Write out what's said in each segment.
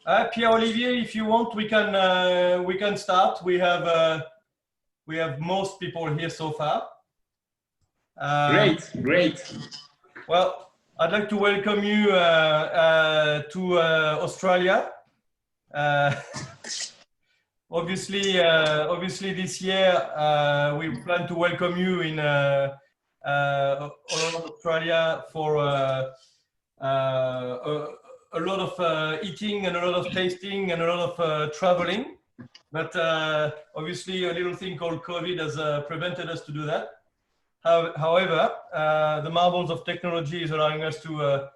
Pierre-Olivier, if you want, we can start. We have most people here so far. Great. Well, I'd like to welcome you to Australia. Obviously, this year we plan to welcome you in Australia for a lot of eating and a lot of tasting and a lot of traveling. But obviously, a little thing called COVID has prevented us to do that. However, the marvels of technology is allowing us to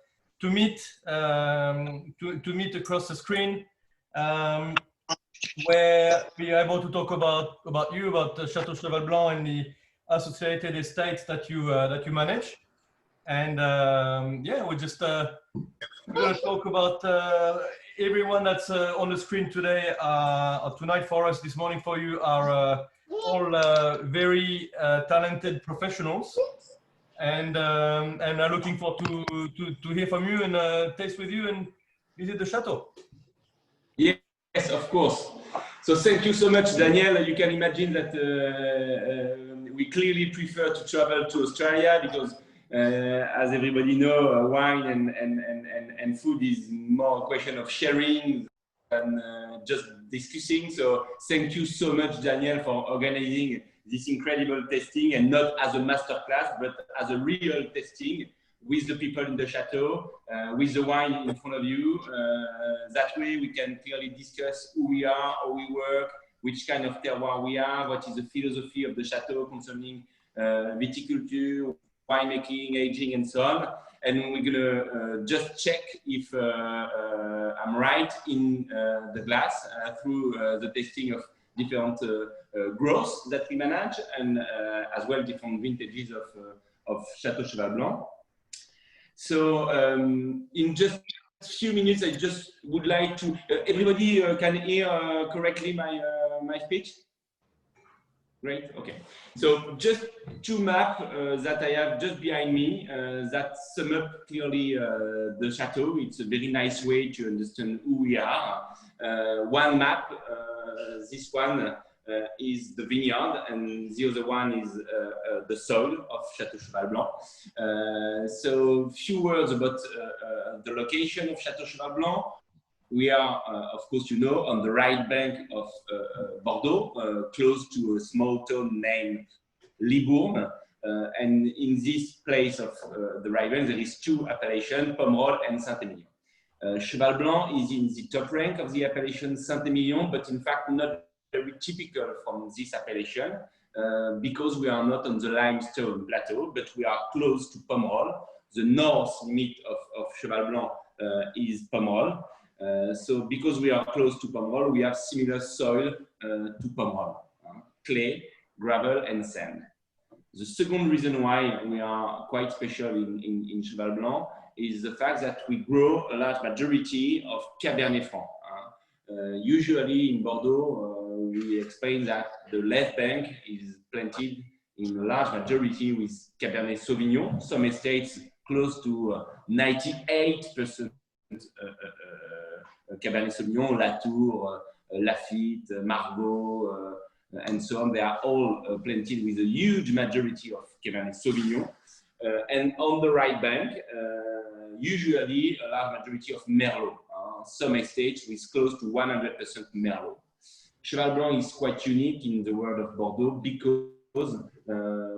meet across the screen, where we are able to talk about you, about Chateau Cheval Blanc and the associated estates that you manage. And yeah, we're just going to talk about everyone that's on the screen today, or tonight for us, this morning for you, are all very talented professionals, and are looking forward to hear from you and taste with you and visit the chateau. Yes, of course. So thank you so much, Daniel. You can imagine that we clearly prefer to travel to Australia because, as everybody knows, wine and food is more a question of sharing than just discussing. So thank you so much, Daniel, for organizing this incredible tasting, and not as a masterclass, but as a real tasting with the people in the chateau, with the wine in front of you. That way we can clearly discuss who we are, how we work, which kind of terroir we are, what is the philosophy of the chateau concerning viticulture, winemaking, aging, and so on. And we're gonna just check if I'm right in the glass through the tasting of different growths that we manage, and as well different vintages of Chateau Cheval Blanc. So in just a few minutes, I just would like to, everybody can hear correctly my speech? Great, okay. So just two maps that I have just behind me that sum up clearly the chateau. It's a very nice way to understand who we are. One map, this one is the vineyard, and the other one is the soil of Chateau Cheval Blanc. So few words about the location of Chateau Cheval Blanc. We are, of course, you know, on the right bank of Bordeaux, close to a small town named Libourne. And in this place of the right bank, there is two appellations, Pomerol and Saint-Emilion. Cheval Blanc is in the top rank of the appellation Saint-Emilion, but in fact not very typical from this appellation because we are not on the limestone plateau, but we are close to Pomerol. The north limit of Cheval Blanc is Pomerol. So because we are close to Pomerol, we have similar soil to Pomerol, clay, gravel, and sand. The second reason why we are quite special in Cheval Blanc is the fact that we grow a large majority of Cabernet Franc. Usually in Bordeaux, we explain that the left bank is planted in a large majority with Cabernet Sauvignon. Some estates close to 98% Cabernet Sauvignon, Latour, Lafite, Margaux, and so on. They are all planted with a huge majority of Cabernet Sauvignon. And on the right bank, usually a large majority of Merlot. Some estates with close to 100% Merlot. Cheval Blanc is quite unique in the world of Bordeaux because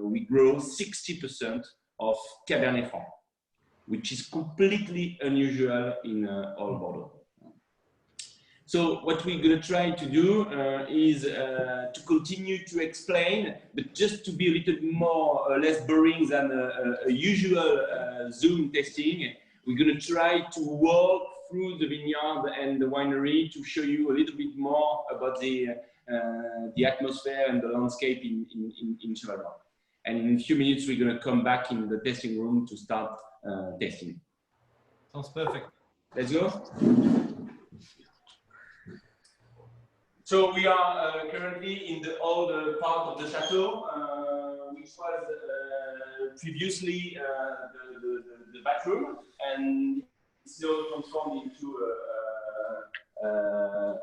we grow 60% of Cabernet Franc, which is completely unusual in all Bordeaux. So what we're going to try to do is to continue to explain, but just to be a little more less boring than a usual Zoom testing, we're going to try to walk through the vineyard and the winery to show you a little bit more about the atmosphere and the landscape in Cheval Blanc. And in a few minutes, we're going to come back in the tasting room to start tasting. Sounds perfect. Let's go. So we are currently in the old part of the chateau, which was previously the bathroom, and it's now transformed into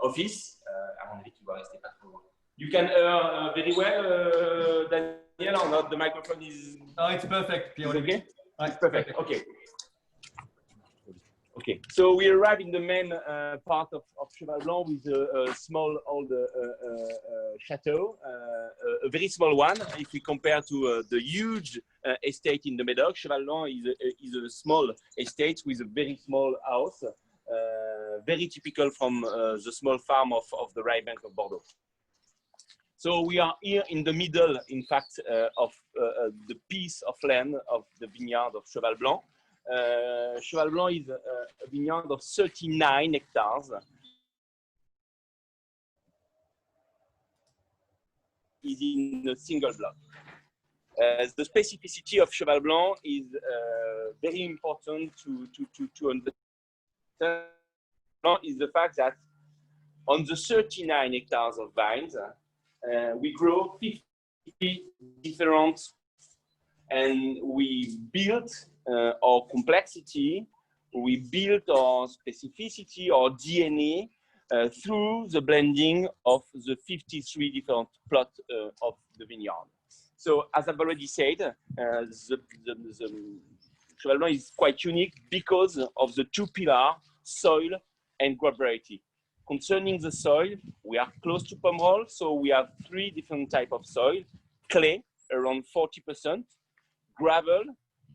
office. À mon avis, tu vas rester pas trop loin. You can hear very well, Daniel, or not? The microphone is. Oh, it's perfect. Pierre-Olivier. Okay. It's perfect. Okay. Okay. So we arrive in the main part of Cheval Blanc with a small old chateau, a very small one. If we compare to the huge estate in the Médoc, Cheval Blanc is a small estate with a very small house, very typical from the small farm of the right bank of Bordeaux. So we are here in the middle, in fact, of the piece of land of the vineyard of Cheval Blanc. Cheval Blanc is a vineyard of 39 hectares. Is in a single block. The specificity of Cheval Blanc is very important to understand. Is the fact that on the 39 hectares of vines, we grow 50 different, and we built our complexity, we built our specificity, our DNA through the blending of the 53 different plots of the vineyard. So as I've already said, the Cheval Blanc is quite unique because of the two pillars, soil and grape variety. Concerning the soil, we are close to Pomerol, so we have three different types of soil. Clay, around 40%, gravel,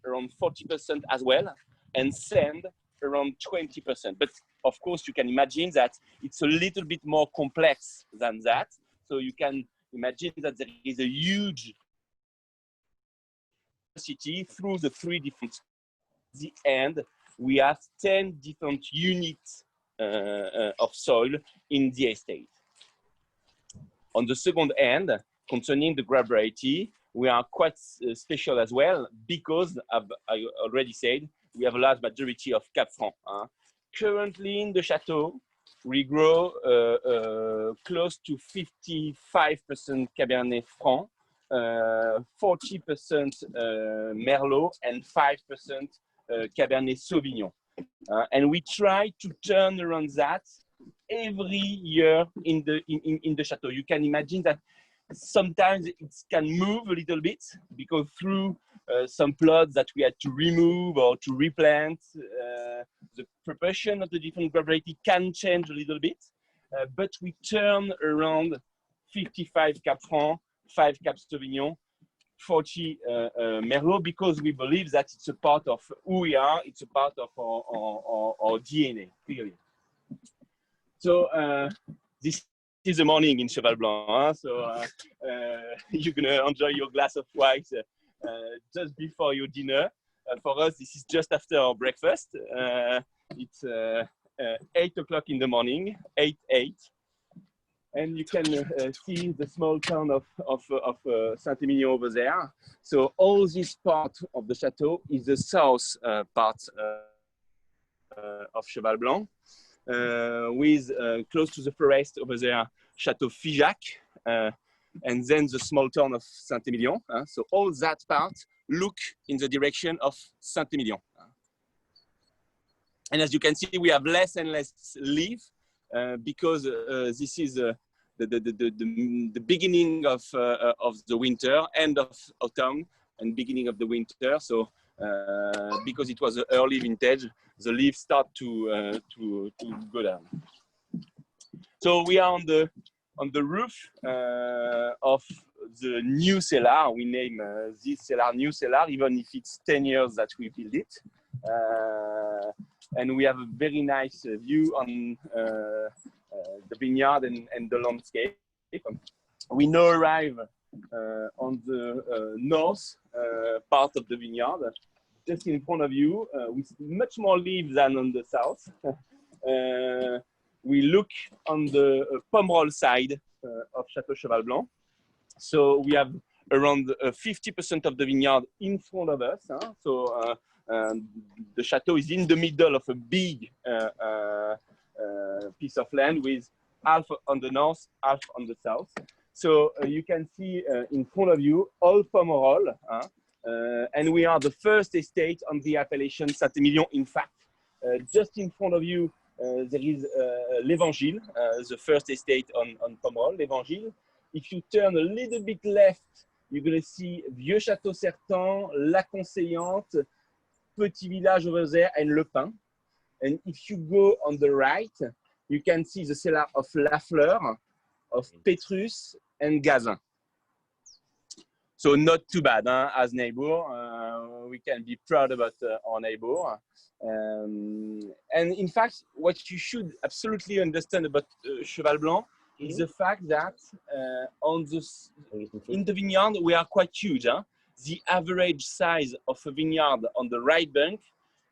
around 40% as well, and sand, around 20%. But of course, you can imagine that it's a little bit more complex than that. So you can imagine that there is a huge city through the three different. At the end, we have 10 different units of soil in the estate. On the second end, concerning the grape variety, we are quite special as well because I already said we have a large majority of Cap Franc. Currently in the Chateau, we grow close to 55% Cabernet Franc, 40% Merlot, and 5% Cabernet Sauvignon. And we try to turn around that every year in the Chateau. You can imagine that sometimes it can move a little bit because through some plots that we had to remove or to replant, the proportion of the different grape variety can change a little bit, but we turn around 55 Cap Franc, 5 Cap Sauvignon, 40 Merlot, because we believe that it's a part of who we are, it's a part of our DNA, clearly. So this is the morning in Cheval Blanc, so you're gonna enjoy your glass of wine just before your dinner. For us, this is just after our breakfast. It's 8 o'clock in the morning, 8. And you can see the small town of Saint-Émilion over there. So all this part of the chateau is the south part of Cheval Blanc, with close to the forest over there, Chateau Figeac, and then the small town of Saint-Émilion. So all that part look in the direction of Saint-Émilion. And as you can see, we have less and less leaves because this is the beginning of the winter, end of autumn, and beginning of the winter. So because it was an early vintage, the leaves start to go down. So we are on the roof of the new cellar. We name this cellar new cellar, even if it's 10 years that we built it. And we have a very nice view on the vineyard and the landscape. We now arrive on the north part of the vineyard, just in front of you, with much more leaves than on the south. We look on the Pomerol side of Chateau Cheval Blanc. So we have around 50% of the vineyard in front of us. So the chateau is in the middle of a big piece of land with half on the north, half on the south. So you can see in front of you all Pomerol, and we are the first estate on the appellation Saint-Émilion. In fact, just in front of you, there is l'Evangile, the first estate on Pomerol, l'Evangile. If you turn a little bit left, you're going to see Vieux Château Certan, La Conseillante, Petit Village over there, and Le Pin. And if you go on the right, you can see the cellar of La Fleur, of Petrus, and Gazin. So not too bad, huh? As neighbor. We can be proud about our neighbor. And in fact, what you should absolutely understand about Cheval Blanc is the fact that in the vineyard, we are quite huge. Huh? The average size of a vineyard on the right bank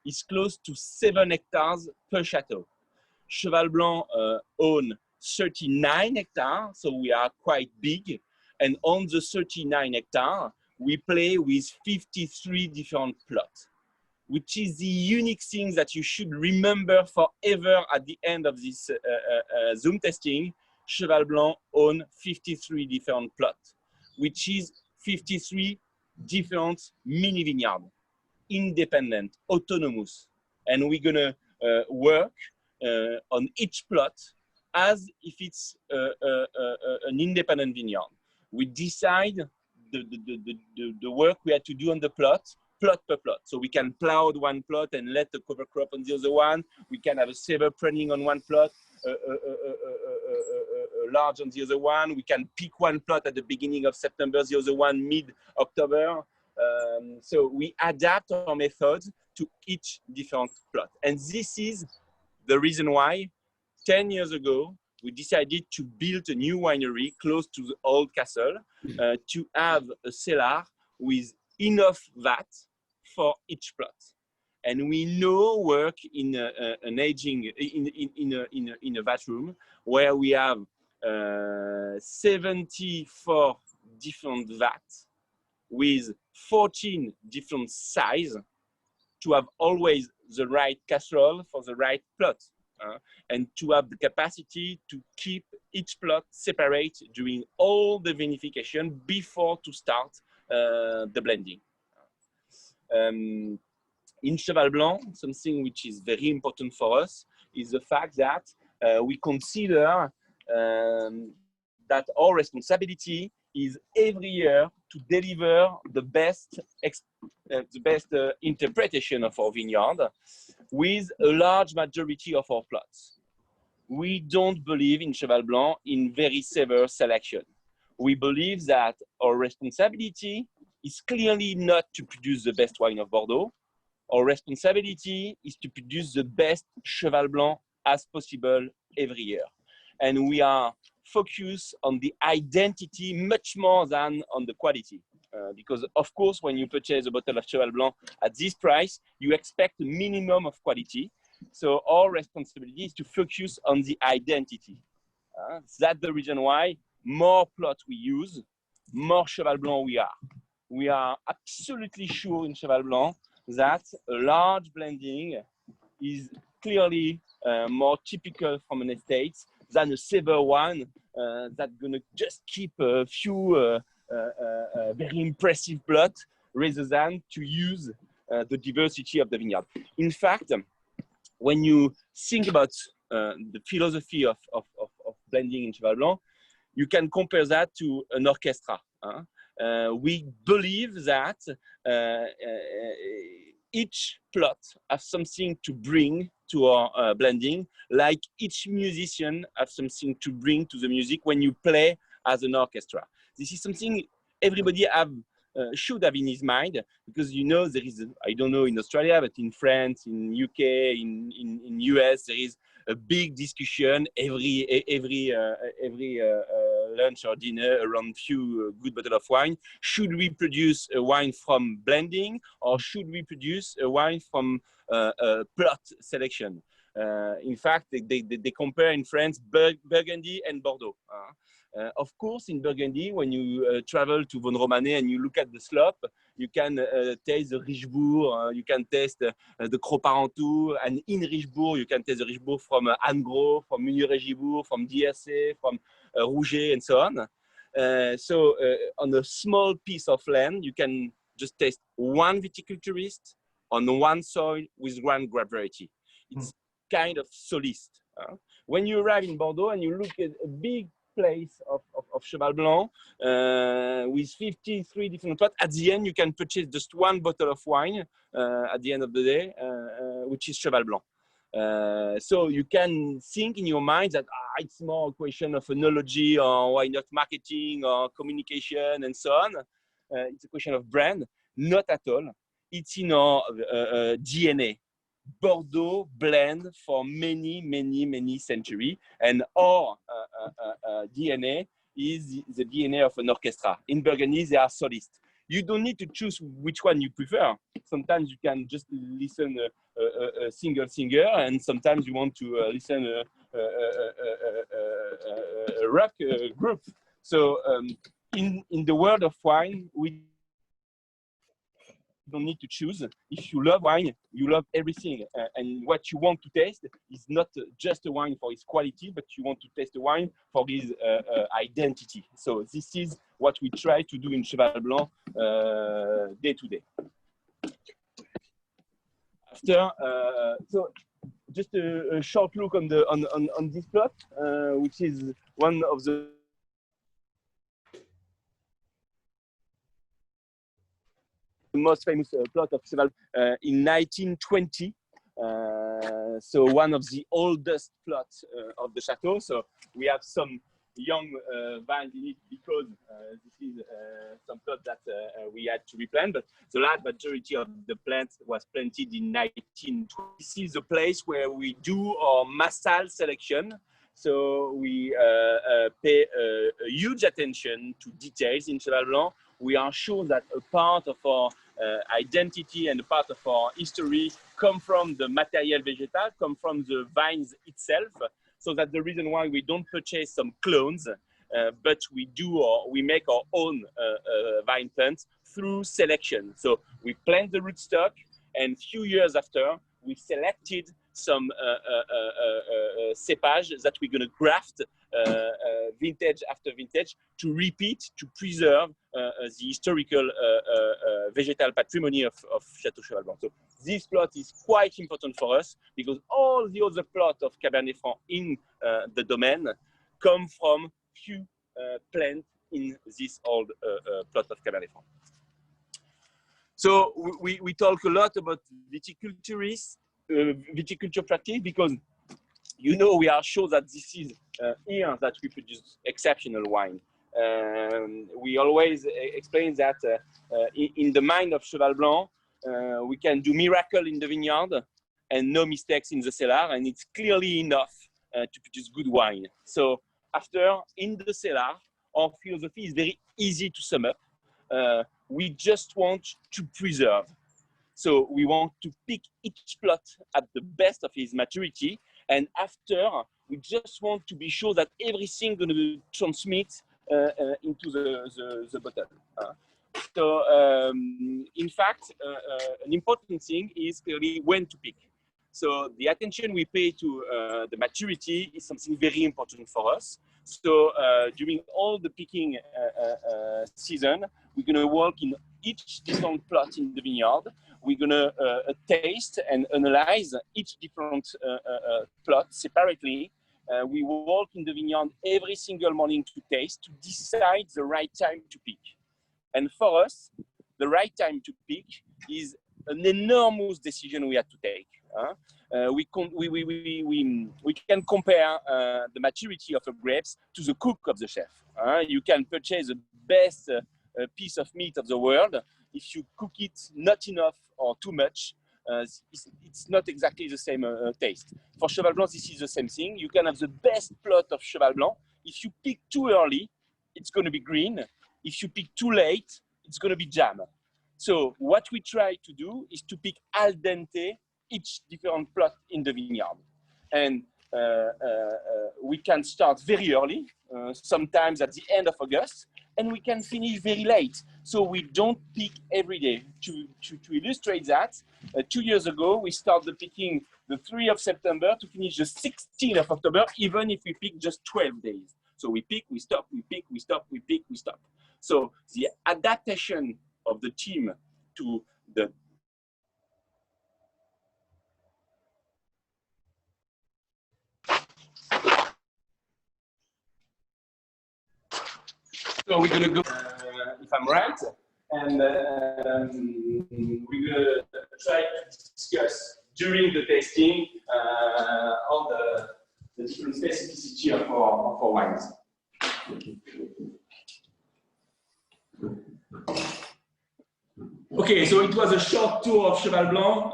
is close to 7 hectares per chateau. Cheval Blanc own 39 hectares, so we are quite big. And on the 39 hectares, we play with 53 different plots, which is the unique thing that you should remember forever at the end of this Zoom testing. Cheval Blanc own 53 different plots, which is 53 different mini vineyards, independent, autonomous. And we're gonna work on each plot as if it's an independent vineyard. We decide the work we had to do on the plot per plot. So we can plow one plot and let the cover crop on the other one. We can have a severe pruning on one plot, large on the other one. We can pick one plot at the beginning of September, the other one mid-October. So we adapt our methods to each different plot. And this is the reason why 10 years ago, we decided to build a new winery close to the old castle to have a cellar with enough vat for each plot. And we now work in an aging, in a vat room where we have 74 different vats with 14 different sizes to have always the right casserole for the right plot. And to have the capacity to keep each plot separate during all the vinification before to start the blending. In Cheval Blanc, something which is very important for us is the fact that we consider that our responsibility is every year to deliver the best interpretation of our vineyard with a large majority of our plots. We don't believe in Cheval Blanc in very severe selection. We believe that our responsibility is clearly not to produce the best wine of Bordeaux. Our responsibility is to produce the best Cheval Blanc as possible every year. And we are focused on the identity much more than on the quality. Because of course, when you purchase a bottle of Cheval Blanc at this price, you expect a minimum of quality. So our responsibility is to focus on the identity. That's the reason why more plot we use, more Cheval Blanc we are. We are absolutely sure in Cheval Blanc that a large blending is clearly more typical from an estate than a severe one that's gonna just keep a few very impressive plot rather than to use the diversity of the vineyard. In fact, when you think about the philosophy of blending in Cheval Blanc, you can compare that to an orchestra. We believe that each plot has something to bring to our blending, like each musician has something to bring to the music when you play as an orchestra. This is something everybody should have in his mind, because you know there is, I don't know in Australia, but in France, in UK, in US, there is a big discussion every lunch or dinner around few good bottle of wine. Should we produce a wine from blending, or should we produce a wine from plot selection? In fact, they compare in France Burgundy and Bordeaux. Of course, in Burgundy, when you travel to Vaune-Romanée and you look at the slope, you can taste the Richebourg, you can taste the Cros-Parentout, and in Richebourg, you can taste the Richebourg from Angros, from Meunier-Régibourg, from DRC, from Rouget, and so on. So on a small piece of land, you can just taste one viticulturist on one soil with one grape variety. It's kind of solist. When you arrive in Bordeaux and you look at a big place of Cheval Blanc with 53 different plots, at the end you can purchase just one bottle of wine at the end of the day, which is Cheval Blanc. So you can think in your mind that it's more a question of analogy or why not marketing or communication and so on. It's a question of brand. Not at all. It's in our DNA. Bordeaux blend for many centuries, and our DNA is the DNA of an orchestra. In Burgundy, they are solists. You don't need to choose which one you prefer. Sometimes you can just listen a single singer, and sometimes you want to listen a rock group. So in the world of wine, we don't need to choose. If you love wine, you love everything. And what you want to taste is not just a wine for its quality, but you want to taste a wine for its identity. So this is what we try to do in Cheval Blanc day to day. After, so just a short look on this plot, which is one of the most famous plot of Cheval in 1920. So one of the oldest plots of the chateau. So we have some young vines in it because this is some plot that we had to replant, but the large majority of the plants was planted in 1920. This is the place where we do our massal selection. So we pay a huge attention to details in Cheval Blanc. We are sure that a part of our identity and a part of our history come from the material vegetal, come from the vines itself. So that's the reason why we don't purchase some clones, but we make our own vine plants through selection. So we plant the rootstock, and few years after, we selected some cepage that we're going to graft vintage after vintage to repeat, to preserve the historical vegetal patrimony of Chateau Cheval Blanc. So this plot is quite important for us because all the other plots of Cabernet Franc in the domain come from few plants in this old plot of Cabernet Franc. So we talk a lot about viticulturists, viticulture practice, because you know we are sure that this is here that we produce exceptional wine. We always explain that in the mind of Cheval Blanc, we can do miracle in the vineyard and no mistakes in the cellar, and it's clearly enough to produce good wine. So after, in the cellar, our philosophy is very easy to sum up. We just want to preserve. So we want to pick each plot at the best of its maturity, and after, we just want to be sure that everything going to transmit into the bottle. So, in fact, an important thing is clearly when to pick. So the attention we pay to the maturity is something very important for us. So during all the picking season, we're going to work in each different plot in the vineyard. We're going to taste and analyze each different plot separately. We work in the vineyard every single morning to taste, to decide the right time to pick. And for us, the right time to pick is an enormous decision we have to take. We can compare the maturity of a grapes to the cook of the chef. You can purchase the best piece of meat of the world. If you cook it not enough or too much, it's not exactly the same taste. For Cheval Blanc, this is the same thing. You can have the best plot of Cheval Blanc. If you pick too early, it's going to be green. If you pick too late, it's going to be jam. So what we try to do is to pick al dente each different plot in the vineyard. And we can start very early, sometimes at the end of August, and we can finish very late. So we don't pick every day. To illustrate that, 2 years ago, we started picking the 3rd of September to finish the 16th of October, even if we pick just 12 days. So we pick, we stop, we pick, we stop, we pick, we stop. So the adaptation of the team to the So we're gonna go, if I'm right, and we're gonna try to discuss during the tasting all the different specificity of our wines. Okay, so it was a short tour of Cheval Blanc,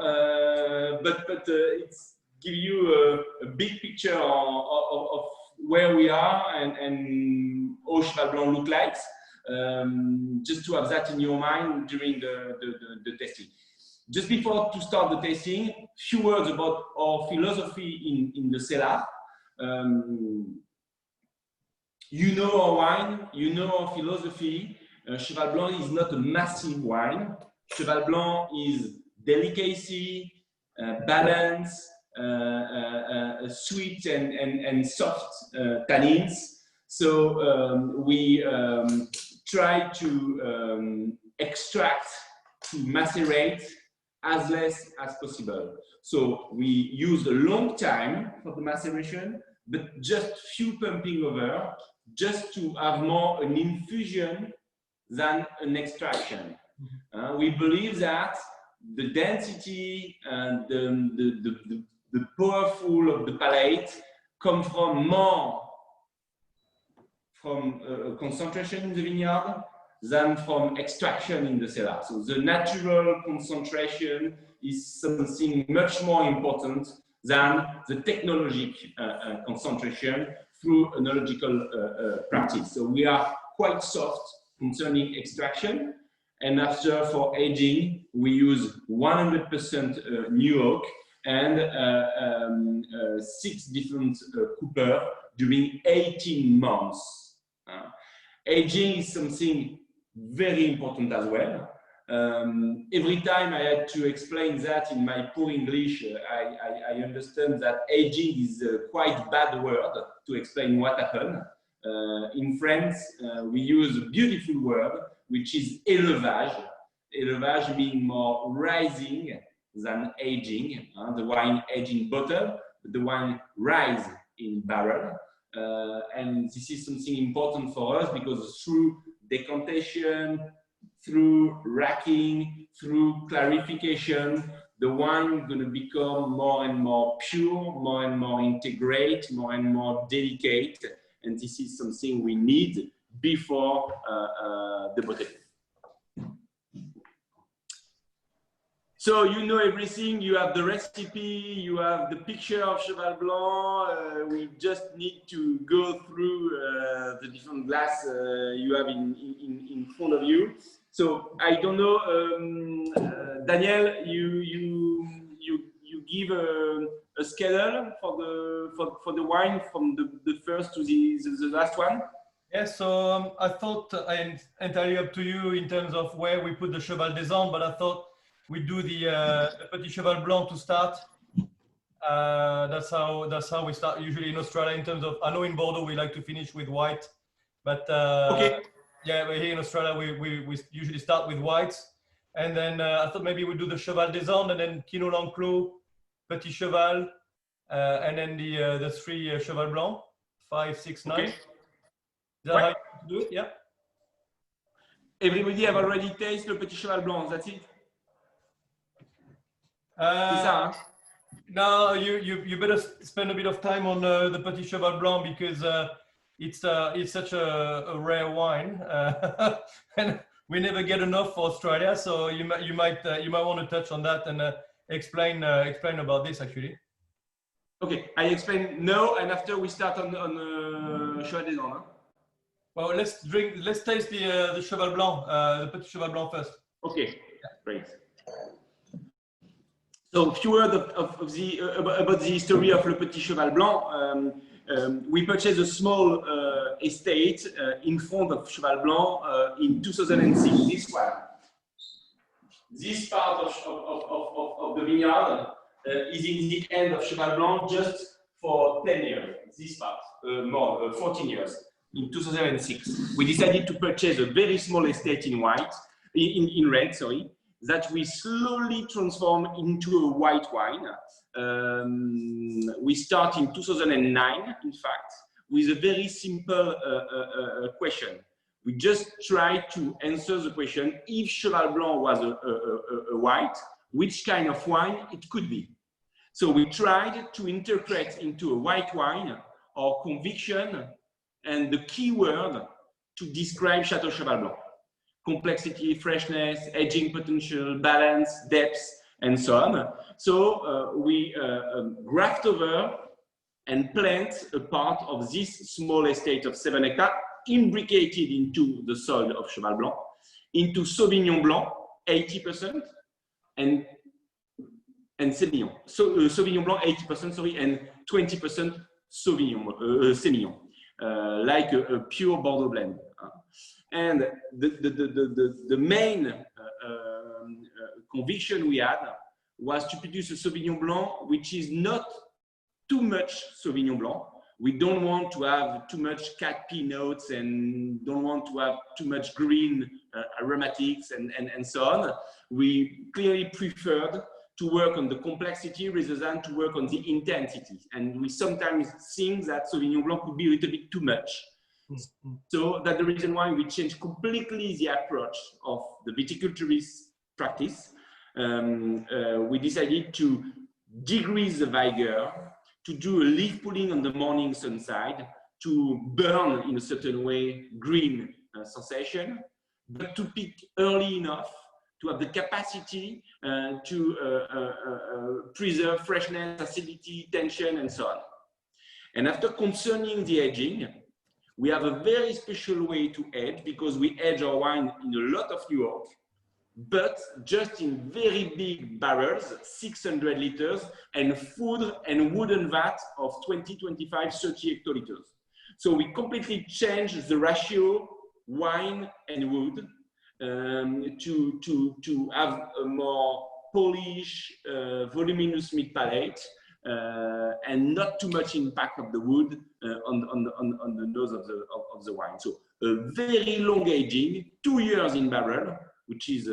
but it's give you a big picture of where we are and how Cheval Blanc look like, just to have that in your mind during the tasting. Just before to start the tasting, few words about our philosophy in the cellar. You know our wine, you know our philosophy. Cheval Blanc is not a massive wine. Cheval Blanc is delicacy, balance, sweet and soft tannins. So we try to extract, to macerate as less as possible. So we use a long time for the maceration, but just few pumping over, just to have more an infusion than an extraction. We believe that the density and the powerful of the palate come from more from concentration in the vineyard than from extraction in the cellar. So the natural concentration is something much more important than the technologic concentration through enological practice. So we are quite soft concerning extraction. And after, for aging, we use 100% new oak and 6 different cooper during 18 months. Aging is something very important as well. Every time I had to explain that in my poor English, I understand that aging is a quite bad word to explain what happened. In France, we use a beautiful word, which is élevage. Élevage being more rising than aging. The wine aging bottle, the wine rise in barrel. And this is something important for us because through decantation, through racking, through clarification, the wine is going to become more and more pure, more and more integrate, more and more delicate. And this is something we need before the bottle. So you know everything, you have the recipe, you have the picture of Cheval Blanc, we just need to go through the different glass you have in front of you. So I don't know, Daniel, you give a schedule for the wine from the first to the last one? Yes, so I thought entirely up to you in terms of where we put the Cheval des Andes, but I thought we do the Petit Cheval Blanc to start. That's how we start usually in Australia in terms of, I know in Bordeaux we like to finish with white, but okay. Yeah, but here in Australia we usually start with whites. And then I thought maybe we do the Cheval des Andes and then Pinot L'Enclos, Petit Cheval, and then the 3 Cheval Blanc, 5, 6, 9. Okay. Is that how you do it? Yeah. Everybody have already tasted le Petit Cheval Blanc, that's it? C'est ça, hein? No, you better spend a bit of time on the Petit Cheval Blanc because it's such a rare wine, and we never get enough for Australia. So you might want to touch on that and explain about this actually. Okay, I explain now, and after we start on Cheval des Andes. Hein? Well, let's taste the Cheval Blanc, the Petit Cheval Blanc first. Okay, yeah. Great. So a few words about the history of Le Petit Cheval Blanc. We purchased a small estate in front of Cheval Blanc in 2006. This one. This part of the vineyard is in the end of Cheval Blanc just for 10 years. This part, more 14 years. In 2006, we decided to purchase a very small estate in red, sorry, that we slowly transform into a white wine. We start in 2009, in fact, with a very simple question. We just tried to answer the question, if Cheval Blanc was a white, which kind of wine it could be. So we tried to interpret into a white wine our conviction and the key word to describe Chateau Cheval Blanc. Complexity, freshness, aging potential, balance, depth, and so on. So we graft over and plant a part of this small estate of 7 hectares, imbricated into the soil of Cheval Blanc, into Sauvignon Blanc, 80%, and Semillon. So Sauvignon Blanc, 80%, sorry, and 20% Semillon, like a pure Bordeaux blend. And the main conviction we had was to produce a Sauvignon Blanc which is not too much Sauvignon Blanc. We don't want to have too much cat pea notes and don't want to have too much green aromatics and so on. We clearly preferred to work on the complexity rather than to work on the intensity. And we sometimes think that Sauvignon Blanc could be a little bit too much. So that's the reason why we changed completely the approach of the viticulturist practice. We decided to decrease the vigor, to do a leaf pulling on the morning sun side, to burn in a certain way green sensation, but to pick early enough to have the capacity to preserve freshness, acidity, tension, and so on. And after concerning the aging, we have a very special way to age because we age our wine in a lot of New York, but just in very big barrels, 600 liters, and food and wooden vat of 20, 25, 30 hectoliters. So we completely changed the ratio wine and wood to have a more polished, voluminous mid palate, and not too much impact of the wood on the nose of the wine. So a very long aging, 2 years in barrel, which is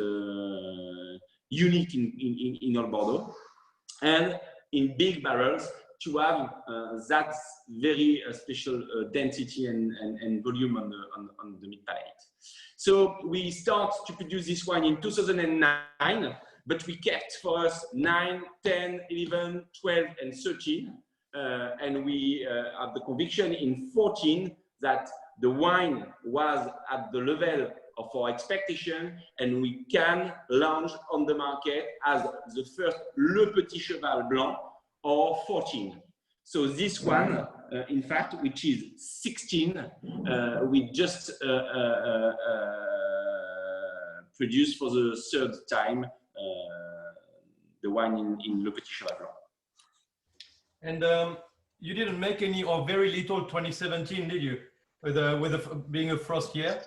unique in Old Bordeaux, and in big barrels to have that very special density and volume on the mid palate. So we start to produce this wine in 2009, but we kept for us 9, 10, 11, 12, and 13. And we have the conviction in 14 that the wine was at the level of our expectation, and we can launch on the market as the first Le Petit Cheval Blanc or 14. So this one, in fact, which is 16, we just produced for the third time the wine in Le Petit Cheval Blanc. And you didn't make any or very little 2017, did you? With being a frost year?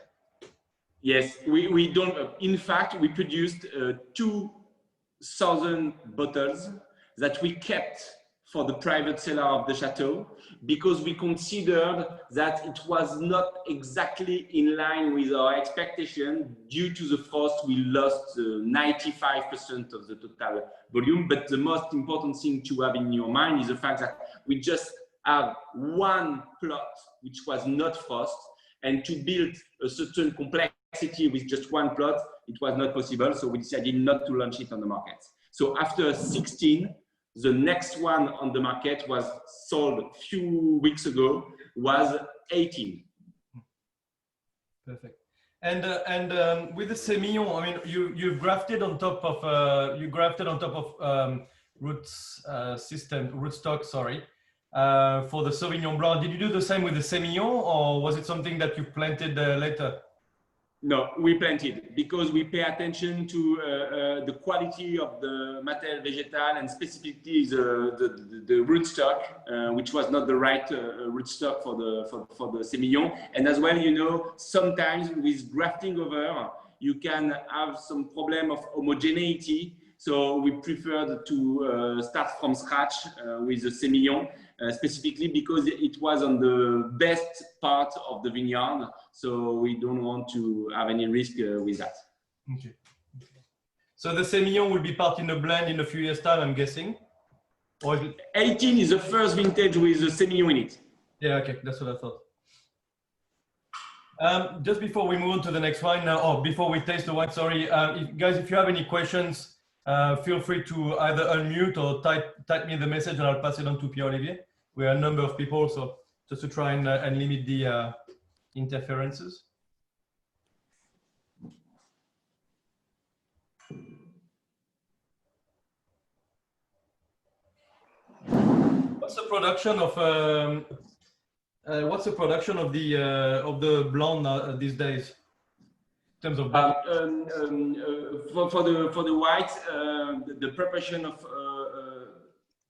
Yes, we don't. In fact, we produced 2,000 bottles that we kept for the private cellar of the chateau because we considered that it was not exactly in line with our expectation. Due to the frost, we lost 95% of the total volume. But the most important thing to have in your mind is the fact that we just have one plot which was not frost, and to build a certain complexity with just one plot, it was not possible. So we decided not to launch it on the market. So after 16, the next one on the market was sold a few weeks ago, was 18. Perfect. And with the Semillon, I mean, you grafted on top of rootstock, sorry, for the Sauvignon Blanc. Did you do the same with the Semillon, or was it something that you planted later? No, we planted because we pay attention to the quality of the material vegetal and specifically the rootstock, which was not the right rootstock for the Semillon. And as well, you know, sometimes with grafting over, you can have some problem of homogeneity. So we preferred to start from scratch with the Semillon, specifically because it was on the best part of the vineyard. So we don't want to have any risk with that. Okay. So the Semillon will be part in the blend in a few years' time, I'm guessing? Or is it... 18 is the first vintage with the Semillon in it. Yeah, okay, that's what I thought. Just before we move on to the next wine now, or before we taste the wine, sorry, guys, if you have any questions, feel free to either unmute or type me the message and I'll pass it on to Pierre-Olivier. We are a number of people, so just to try and limit the interferences. What's the production of the Blanc these days in terms of for the white, the preparation of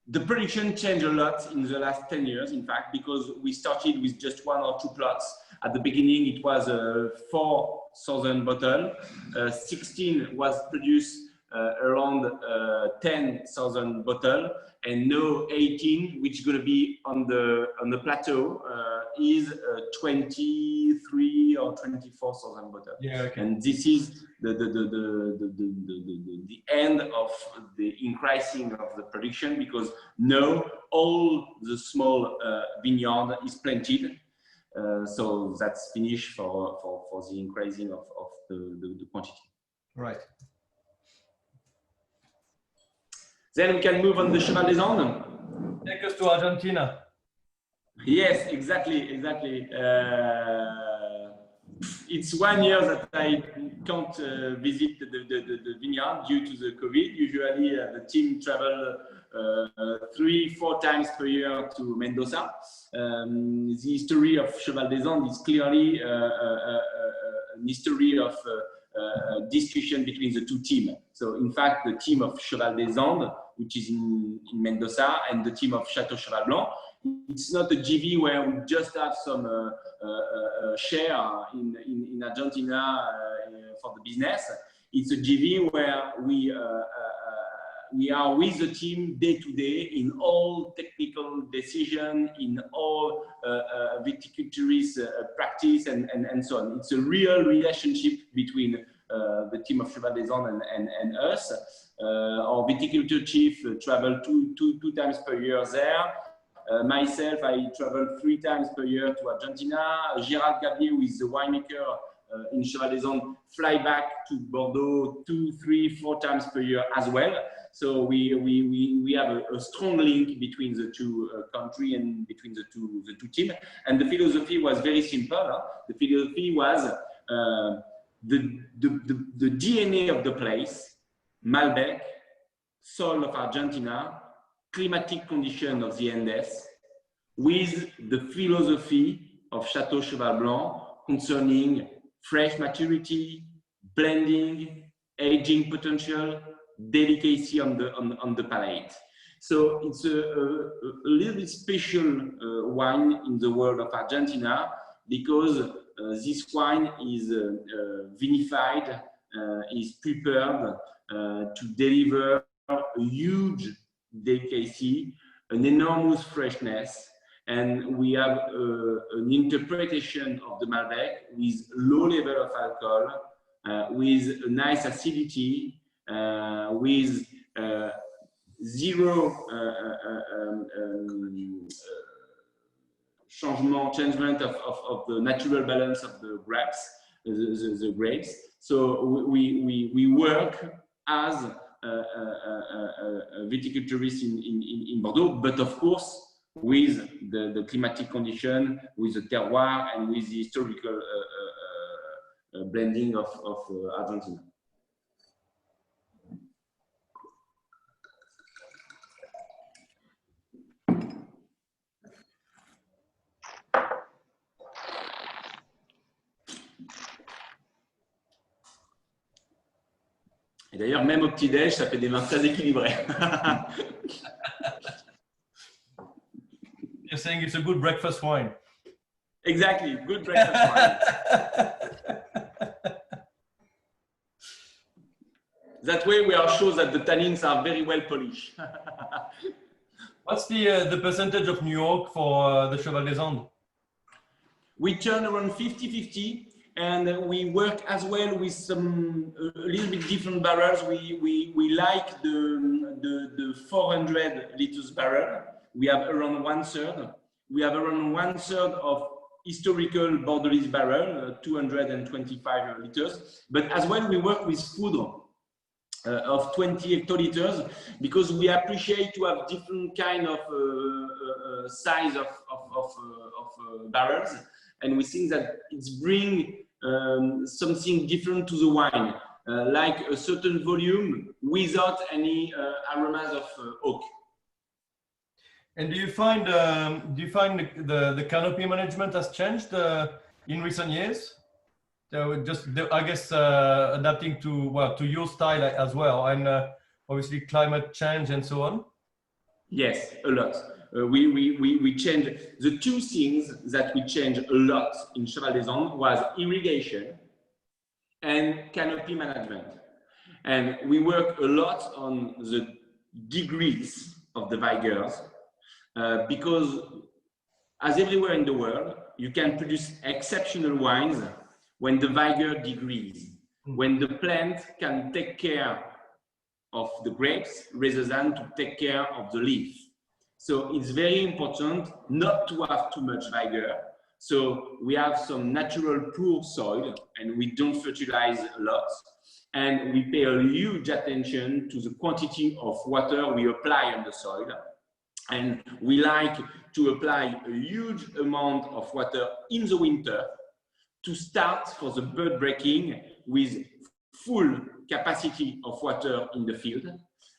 the production changed a lot in the last 10 years, in fact, because we started with just 1 or 2 plots. At the beginning, it was 4,000 bottles. 16 was produced around 10,000 bottles, and now 18, which is going to be on the plateau, is 23 or 24,000 bottles. Yeah, okay. And this is the end of the increasing of the production, because now all the small vineyard is planted. So that's finished for the increasing of the quantity. Right. Then we can move on the Cheval des Andes. Take us to Argentina. Yes, exactly. It's 1 year that I can't visit the vineyard due to the COVID. Usually the team travel 3-4 times per year to Mendoza. The history of Cheval des Andes is clearly an history of discussion between the two teams. So in fact, the team of Cheval des Andes, which is in Mendoza, and the team of Chateau Cheval Blanc, it's not a JV where we just have some share in Argentina for the business. It's a JV where we are with the team day to day in all technical decision, in all viticulturist practice, and so on. It's a real relationship between the team of Cheval des Andes and us. Our viticulture chief travel two times per year there. Myself, I travel 3 times per year to Argentina. Gérald Gabier, who is the winemaker in Cheval des Andes, fly back to Bordeaux 2, 3, 4 times per year as well. So we have a strong link between the two countries and between the two teams. And the philosophy was very simple. The philosophy was the DNA of the place, Malbec, soil of Argentina, climatic condition of the Andes, with the philosophy of Chateau Cheval Blanc concerning fresh maturity, blending, aging potential, delicacy on the palate. So it's a little bit special wine in the world of Argentina, because this wine is vinified, is prepared to deliver a huge delicacy, an enormous freshness, and we have an interpretation of the Malbec with low level of alcohol, with a nice acidity, with zero changement of the natural balance of the grapes, the grapes. So we work as viticulturists in Bordeaux, but of course with the climatic condition, with the terroir, and with the historical blending of Argentina. Et d'ailleurs, même au petit-déj, ça fait des vins très équilibrés. You're saying it's a good breakfast wine. Exactly, good breakfast wine. That way we are sure that the tannins are very well polished. What's the percentage of New York for the Cheval des Andes? We turn around 50-50. And we work as well with some a little bit different barrels. We like the 400 liters barrel. We have around 1/3. We have around 1/3 of historical borderless barrel, 225 liters, but as well we work with food of 20 hectoliters, because we appreciate to have different kind of size of barrels, and we think that it's bring something different to the wine, like a certain volume without any aromas of oak. And do you find the canopy management has changed in recent years? So just I guess adapting to your style as well, and obviously climate change and so on. Yes, a lot. We change the two things that we change a lot in Cheval des Andes was irrigation and canopy management, and we work a lot on the degrees of the vigors. Because as everywhere in the world, you can produce exceptional wines when the vigor degrees, when the plant can take care of the grapes rather than to take care of the leaf. So it's very important not to have too much vigor. So we have some natural poor soil and we don't fertilize a lot. And we pay a huge attention to the quantity of water we apply on the soil. And we like to apply a huge amount of water in the winter to start for the bud breaking with full capacity of water in the field.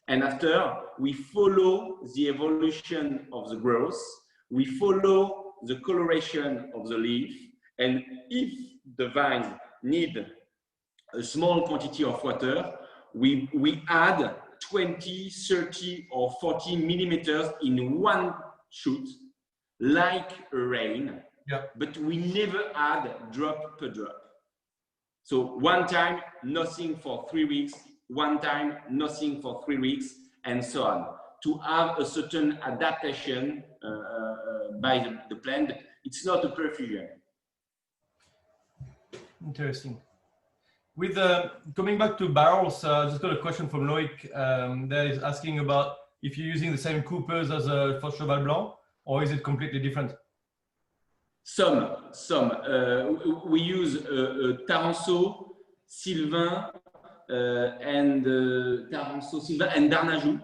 And after, we follow the evolution of the growth, we follow the coloration of the leaf, and if the vines need a small quantity of water, we add 20, 30 or 40 millimeters in one shoot, like a rain, but we never add drop per drop. So one time, nothing for 3 weeks, one time, nothing for 3 weeks, and so on, to have a certain adaptation by the plant. It's not a perfusion. Interesting. With coming back to barrels, I just got a question from Loic that is asking about if you're using the same coopers as for Cheval Blanc, or is it completely different? Some. We use Taranceau, Sylvain, and Taranceau, Sylvain, and Darnajou,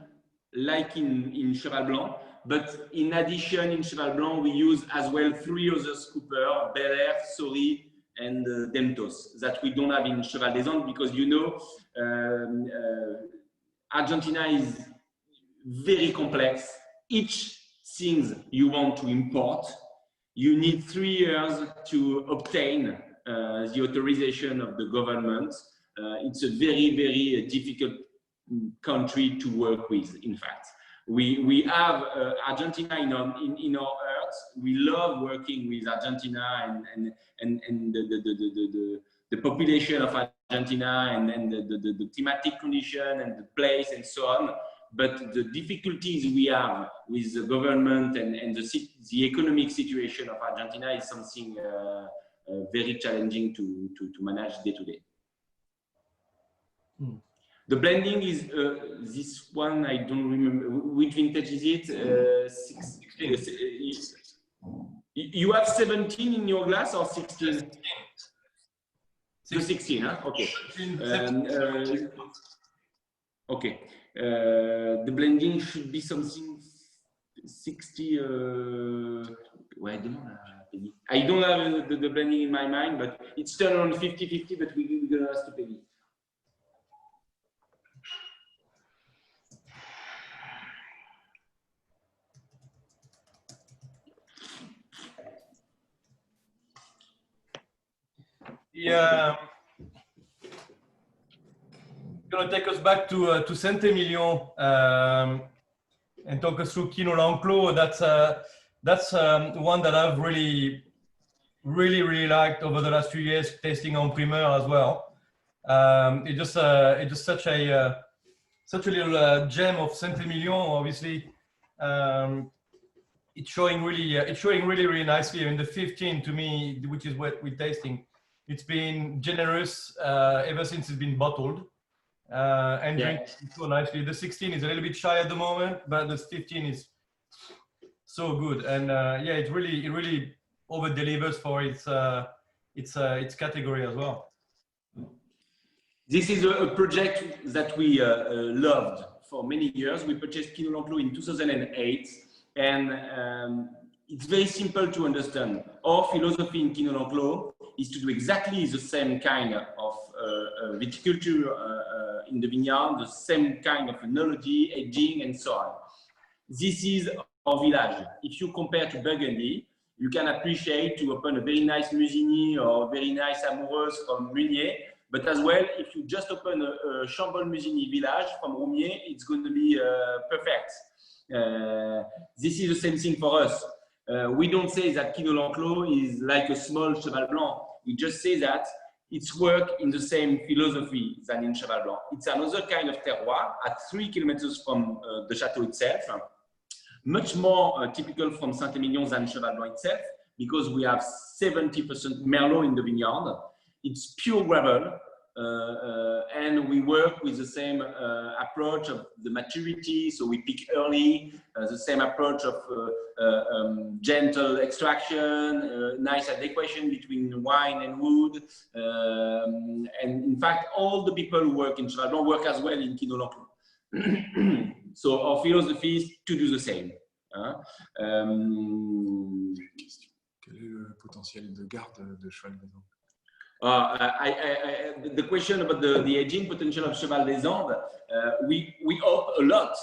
like in Cheval Blanc. But in addition, in Cheval Blanc, we use as well 3 other coopers: Bel Air, Sori, and Dentos, that we don't have in Cheval des Andes, because you know Argentina is very complex. Each thing you want to import, you need 3 years to obtain the authorization of the government. It's a very, very difficult country to work with, in fact. We have Argentina in our earth. We love working with Argentina and the population of Argentina and the climatic condition and the place and so on. But the difficulties we have with the government and the economic situation of Argentina is something very challenging to manage day to day. The blending is this one, I don't remember which vintage is it. 16. You have 17 in your glass or 16? 16, huh? Okay. Okay. The blending should be something 60. Well, I don't have the blending in my mind, but it's turned on 50-50, but we're going to ask to Peggy. Yeah, going to take us back to Saint-Emilion and talk us through Quino L'Enclos. That's one that I've really liked over the last few years, tasting en primeur as well. It's just such a little gem of Saint-Emilion. Obviously, it's showing really nicely. I mean, the 15 to me, which is what we're tasting, it's been generous ever since it's been bottled. And drinking so nicely. The 16 is a little bit shy at the moment, but the 15 is so good. And yeah, it really over delivers for its category as well. This is a project that we loved for many years. We purchased Pinot L'Enclos in 2008, and it's very simple to understand. Our philosophy in Pinot L'Enclos is to do exactly the same kind of viticulture in the vineyard, the same kind of enology, aging, and so on. This is our village. If you compare to Burgundy, you can appreciate to open a very nice Musigny or a very nice Amoureuse from Meunier, but as well, if you just open a Chambol-Musigny village from Roumier, it's going to be perfect. This is the same thing for us. We don't say that Pinot L'Enclos is like a small Cheval Blanc. We just say that it's work in the same philosophy than in Cheval Blanc. It's another kind of terroir at 3 kilometers from the Chateau itself, much more typical from Saint-Émilion than Cheval Blanc itself, because we have 70% Merlot in the vineyard. It's pure gravel, and we work with the same approach of the maturity. So we pick early, the same approach of gentle extraction, nice adequation between wine and wood. And in fact, all the people who work in Cheval Blanc work as well in Pinot L'Enclos. So our philosophy is to do the same. Quel est le potentiel de garde de Cheval des Andes? The question about the aging potential of Cheval des Andes, we hope a lot.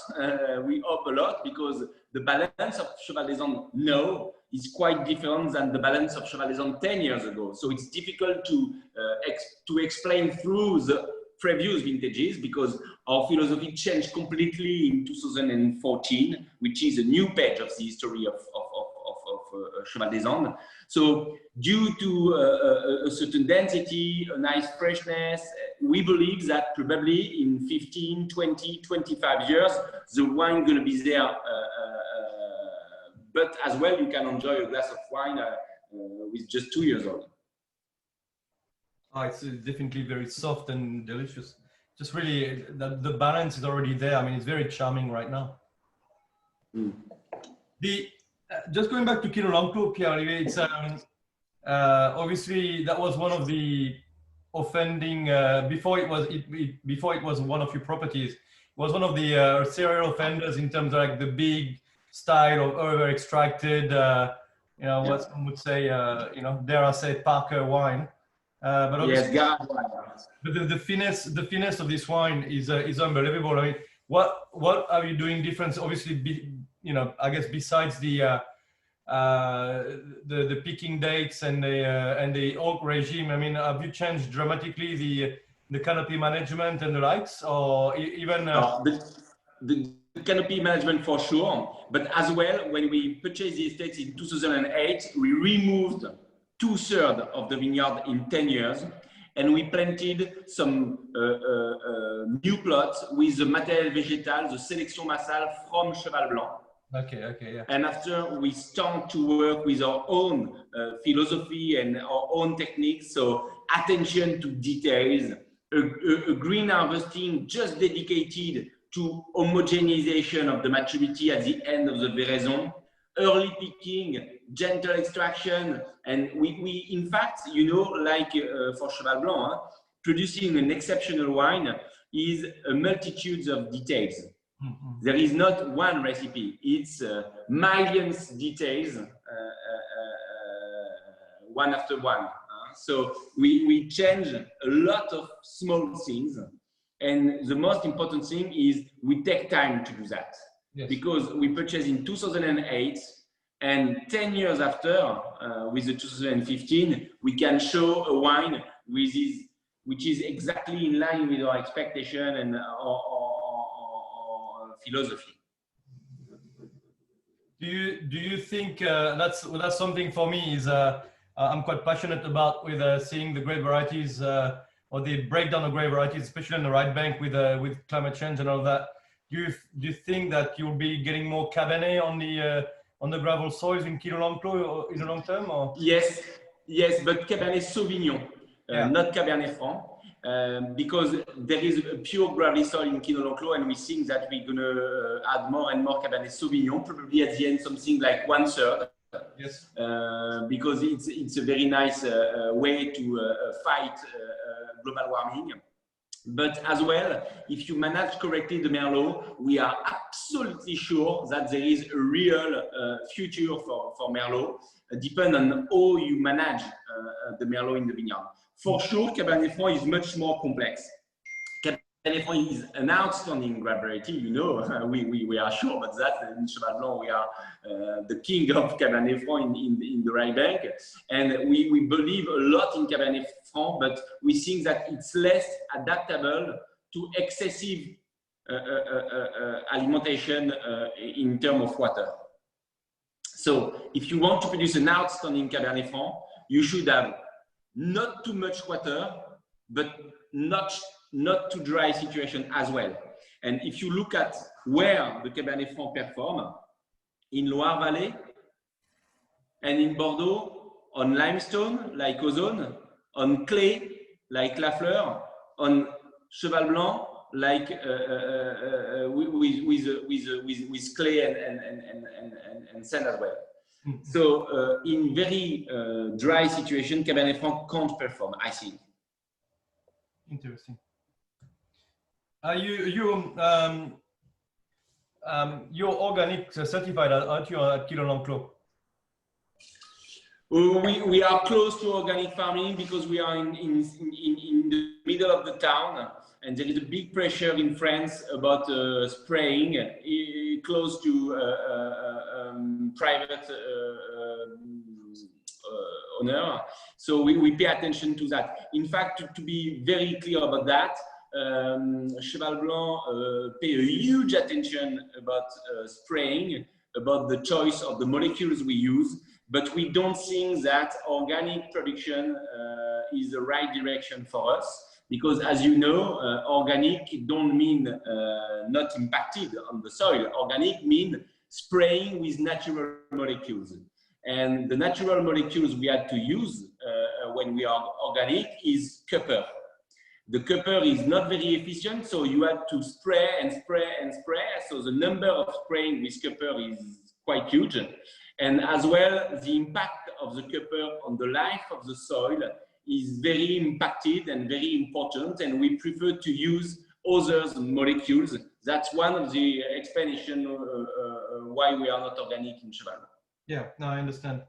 We hope a lot because the balance of Cheval des Andes now is quite different than the balance of Cheval des Andes 10 years ago. So it's difficult to explain through the previous vintages because our philosophy changed completely in 2014, which is a new page of the history of Cheval des Andes. So due to a certain density, a nice freshness, we believe that probably in 15, 20, 25 years, the wine is going to be there. But as well, you can enjoy a glass of wine with just 2 years old. Oh, it's definitely very soft and delicious. Just really, the balance is already there. I mean, it's very charming right now. Mm. Just going back to Pinot L'Enclos, Pierre-Olivier, it's obviously that was one of the offending before it was one of your properties. It was one of the serial offenders in terms of like the big style of over extracted, what some would say, dare I say, Parker wine. But obviously, yes, but the finesse of this wine is unbelievable. I mean, what are you doing different? Obviously, I guess besides the picking dates and the oak regime, I mean, have you changed dramatically the canopy management and the likes, or even the canopy management for sure, but as well, when we purchased the estates in 2008, we removed 2/3 of the vineyard in 10 years, and we planted some new plots with the matériel végétal, the sélection massale from Cheval Blanc. Okay, yeah. And after we start to work with our own philosophy and our own techniques, so attention to details, a green harvesting just dedicated to homogenization of the maturity at the end of the veraison, early picking, gentle extraction, and we in fact, like for Cheval Blanc, producing an exceptional wine is a multitude of details. Mm-hmm. There is not one recipe, it's millions details, one after one. So we change a lot of small things, and the most important thing is we take time to do that. Yes. Because we purchased in 2008, and 10 years after, with the 2015, we can show a wine which is exactly in line with our expectation and our philosophy. Do you think that's something for me is I'm quite passionate about with seeing the grape varieties or the breakdown of grape varieties, especially on the right bank with climate change and all that. Do you think that you'll be getting more Cabernet on the gravel soils in Pinot L'Enclos in the long term? Or? Yes, but Cabernet Sauvignon, not Cabernet Franc. Because there is a pure gravelly soil in Pinot L'Enclos, and we think that we're going to add more and more Cabernet Sauvignon, probably at the end something like 1/3. Yes. because it's a very nice way to fight global warming. But as well, if you manage correctly the Merlot, we are absolutely sure that there is a real future for Merlot, depend on how you manage the Merlot in the vineyard. For sure, Cabernet Franc is much more complex. Cabernet Franc is an outstanding grape variety, you know, we are sure about that. In Cheval Blanc, we are the king of Cabernet Franc in the right bank. And we believe a lot in Cabernet Franc, but we think that it's less adaptable to excessive alimentation in terms of water. So if you want to produce an outstanding Cabernet Franc, you should have not too much water, but not too dry situation as well. And if you look at where the Cabernet Franc perform, in Loire Valley and in Bordeaux, on limestone like Ozone, on clay like Lafleur, on Cheval Blanc like with clay and sand as well. So in very dry situation, Cabernet Franc can't perform, I think. Interesting. You're organic certified, aren't you, at Quillan-en-Clos? We are close to organic farming because we are in the middle of the town, and there is a big pressure in France about spraying close to private owner. So we pay attention to that. In fact, to be very clear about that, Cheval Blanc pay a huge attention about spraying, about the choice of the molecules we use, but we don't think that organic production is the right direction for us, because as you know, organic don't mean not impacted on the soil. Organic mean spraying with natural molecules. And the natural molecules we had to use when we are organic is copper. The copper is not very efficient, so you had to spray and spray and spray. So the number of spraying with copper is quite huge. And as well, the impact of the copper on the life of the soil is very impacted and very important. And we prefer to use other molecules. That's one of the explanations why we are not organic in Cheval. Yeah, no, I understand.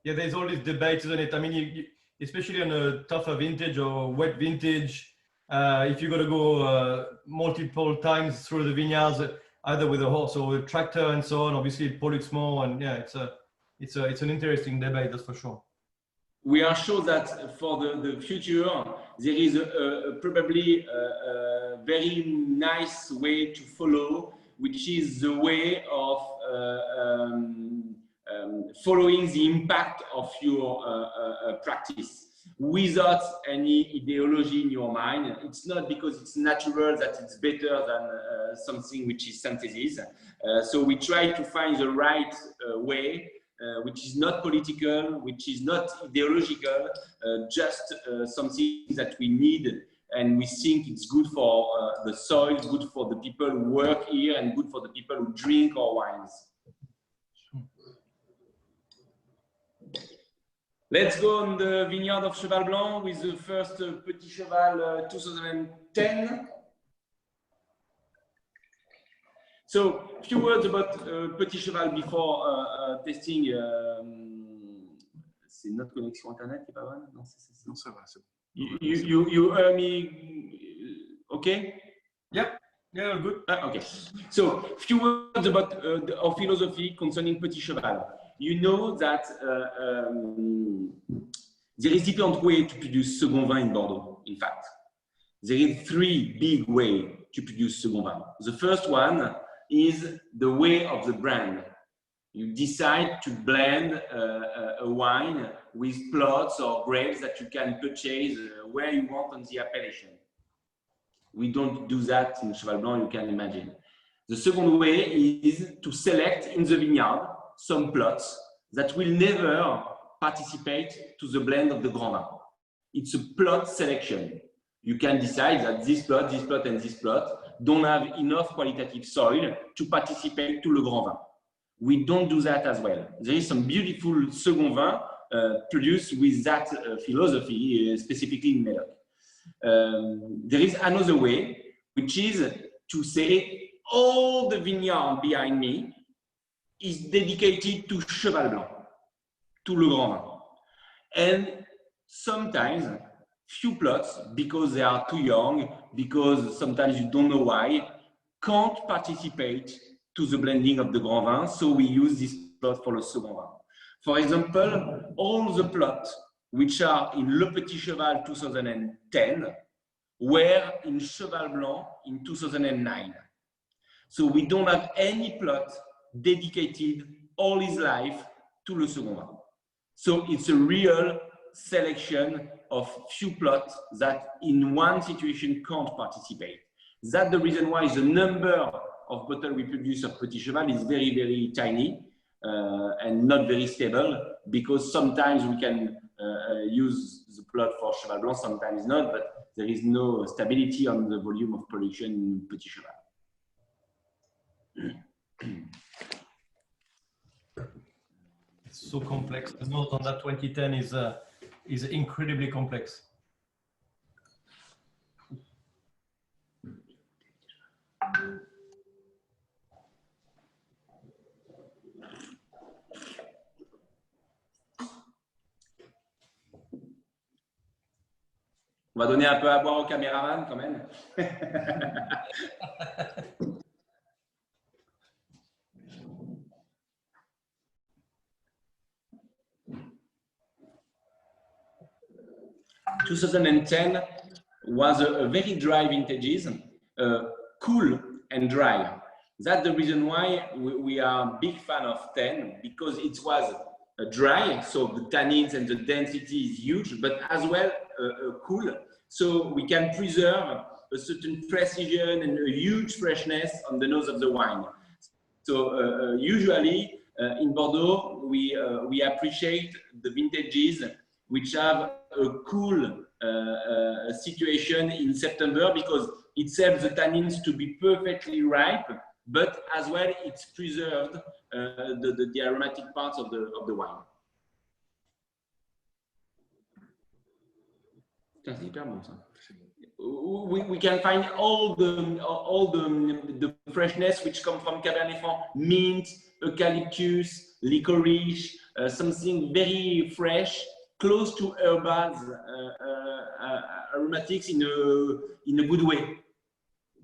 Yeah, there's all these debates, isn't it? I mean, you, especially on a tougher vintage or wet vintage, if you're going to go multiple times through the vineyards, either with a horse or with a tractor and so on, obviously it pollutes more. And yeah, it's an interesting debate, that's for sure. We are sure that for the future, there is probably a very nice way to follow, which is the way of following the impact of your practice without any ideology in your mind. It's not because it's natural that it's better than something which is synthesis. So we try to find the right way, which is not political, which is not ideological, just something that we need, and we think it's good for the soil, good for the people who work here, and good for the people who drink our wines. Let's go on the vineyard of Cheval Blanc with the first Petit Cheval 2010. So, a few words about Petit Cheval before testing. C'est notre connexion internet qui est pas bonne? Non, ça va. You hear me? Okay. Yep. Yeah, good. Okay. So, a few words about our philosophy concerning Petit Cheval. You know that there is different way to produce second vin in Bordeaux. In fact, there is three big ways to produce second vin. The first one is the way of the brand. You decide to blend a wine with plots or grapes that you can purchase where you want on the appellation. We don't do that in Cheval Blanc, you can imagine. The second way is to select in the vineyard some plots that will never participate to the blend of the Grand Vin. It's a plot selection. You can decide that this plot, and this plot don't have enough qualitative soil to participate to Le Grand Vin. we don't do that as well. There is some beautiful second vin produced with that philosophy, specifically in Médoc. There is another way, which is to say all the vineyard behind me is dedicated to Cheval Blanc, to Le Grand Vin. And sometimes few plots, because they are too young, because sometimes you don't know why, can't participate to the blending of the Grand Vin, so we use this plot for the second vin. For example, all the plots which are in Le Petit Cheval 2010 were in Cheval Blanc in 2009. So we don't have any plot dedicated all his life to Le Second Vin. So it's a real selection of few plots that in one situation can't participate. That's the reason why the number of bottles we produce of Petit Cheval is very, very tiny and not very stable, because sometimes we can use the plot for Cheval Blanc, sometimes not, but there is no stability on the volume of production in Petit Cheval. It's so complex. The note on that 2010 is incredibly complex. On va donner un peu à boire au caméraman quand même. 2010 was a very dry vintages, cool and dry. That's the reason why we are a big fan of 10, because it was dry, so the tannins and the density is huge, but as well cool, so we can preserve a certain precision and a huge freshness on the nose of the wine. So usually in Bordeaux, we appreciate the vintages which have a cool situation in September, because it helps the tannins to be perfectly ripe, but as well it's preserved the aromatic parts of the wine. C'est hyper bon, ça. We can find all the freshness which come from Cabernet Franc: mint, eucalyptus, licorice, something very fresh, close to herbals, aromatics in a good way.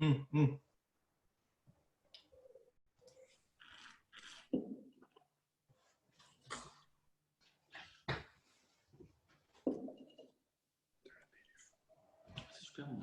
Mm-hmm. Super bon.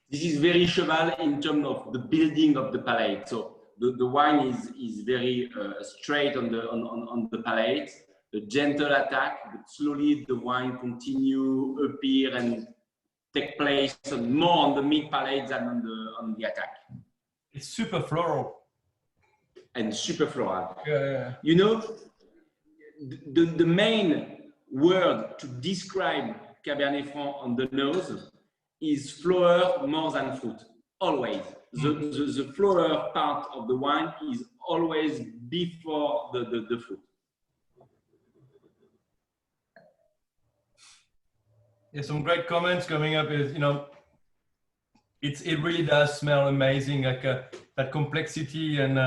This is very Cheval in terms of the building of the palate. So the wine is very straight on the palate, the gentle attack, but slowly the wine continue appear and take place more on the mid palate than on the attack. It's super floral. And super floral. Yeah. You know, the main word to describe Cabernet Franc on the nose is flower more than fruit, always. The flower part of the wine is always before the fruit. Yeah, some great comments coming up is, you know, it really does smell amazing, like that complexity and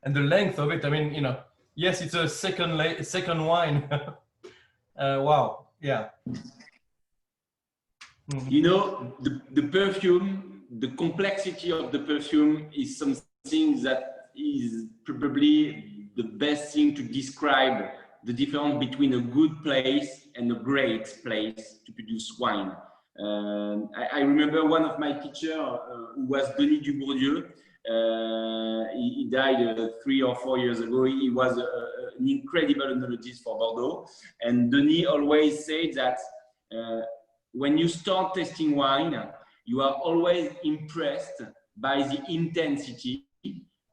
the length of it. I mean, you know, yes, it's a second wine. Wow, yeah. Mm-hmm. You know, the perfume, the complexity of the perfume is something that is probably the best thing to describe the difference between a good place and a great place to produce wine. I remember one of my teachers who was Denis Dubourdieu. He died 3 or 4 years ago. He was an incredible enologist for Bordeaux. And Denis always said that when you start tasting wine, you are always impressed by the intensity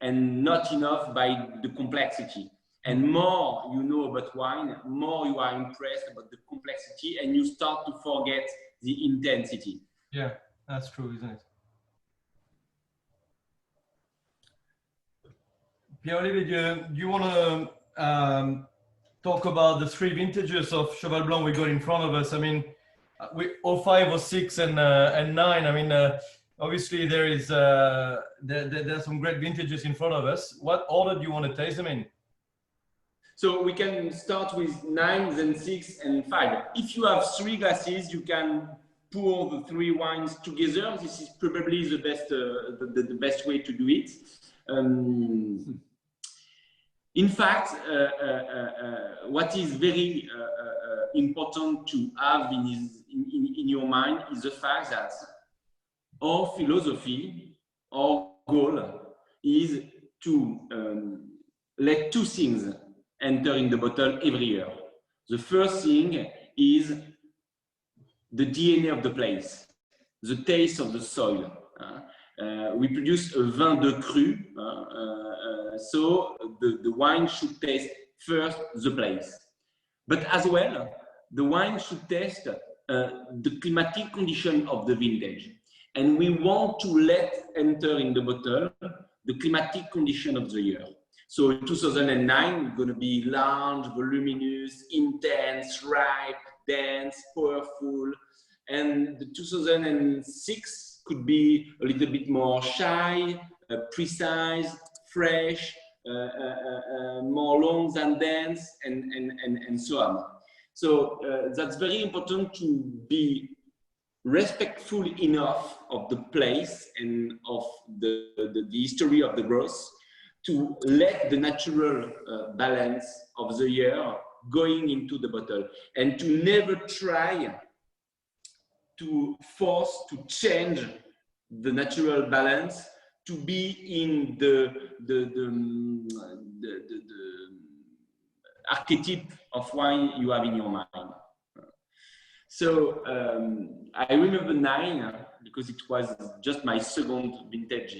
and not enough by the complexity. And more you know about wine, more you are impressed about the complexity, and you start to forget the intensity. Yeah, that's true, isn't it? Pierre-Olivier, do you want to talk about the 3 vintages of Cheval Blanc we got in front of us? I mean, 05, 06, and 9. I mean, obviously there is there's some great vintages in front of us. What order do you want to taste them in? So we can start with 9, then 6, and 5. If you have 3 glasses, you can pour the 3 wines together. This is probably the best the best way to do it. In fact, what is very important to have in your mind is the fact that our philosophy, our goal is to let 2 things enter in the bottle every year. The first thing is the DNA of the place, the taste of the soil. We produce a vin de cru, so the wine should taste first the place. But as well, the wine should taste the climatic condition of the vintage. And we want to let enter in the bottle the climatic condition of the year. So 2009 is going to be large, voluminous, intense, ripe, dense, powerful. And the 2006 could be a little bit more shy, precise, fresh, more long than dense, and so on. So that's very important to be respectful enough of the place and of the history of the growth to let the natural balance of the year going into the bottle, and to never try to force to change the natural balance to be in the archetype of wine you have in your mind. So I remember 9 because it was just my second vintage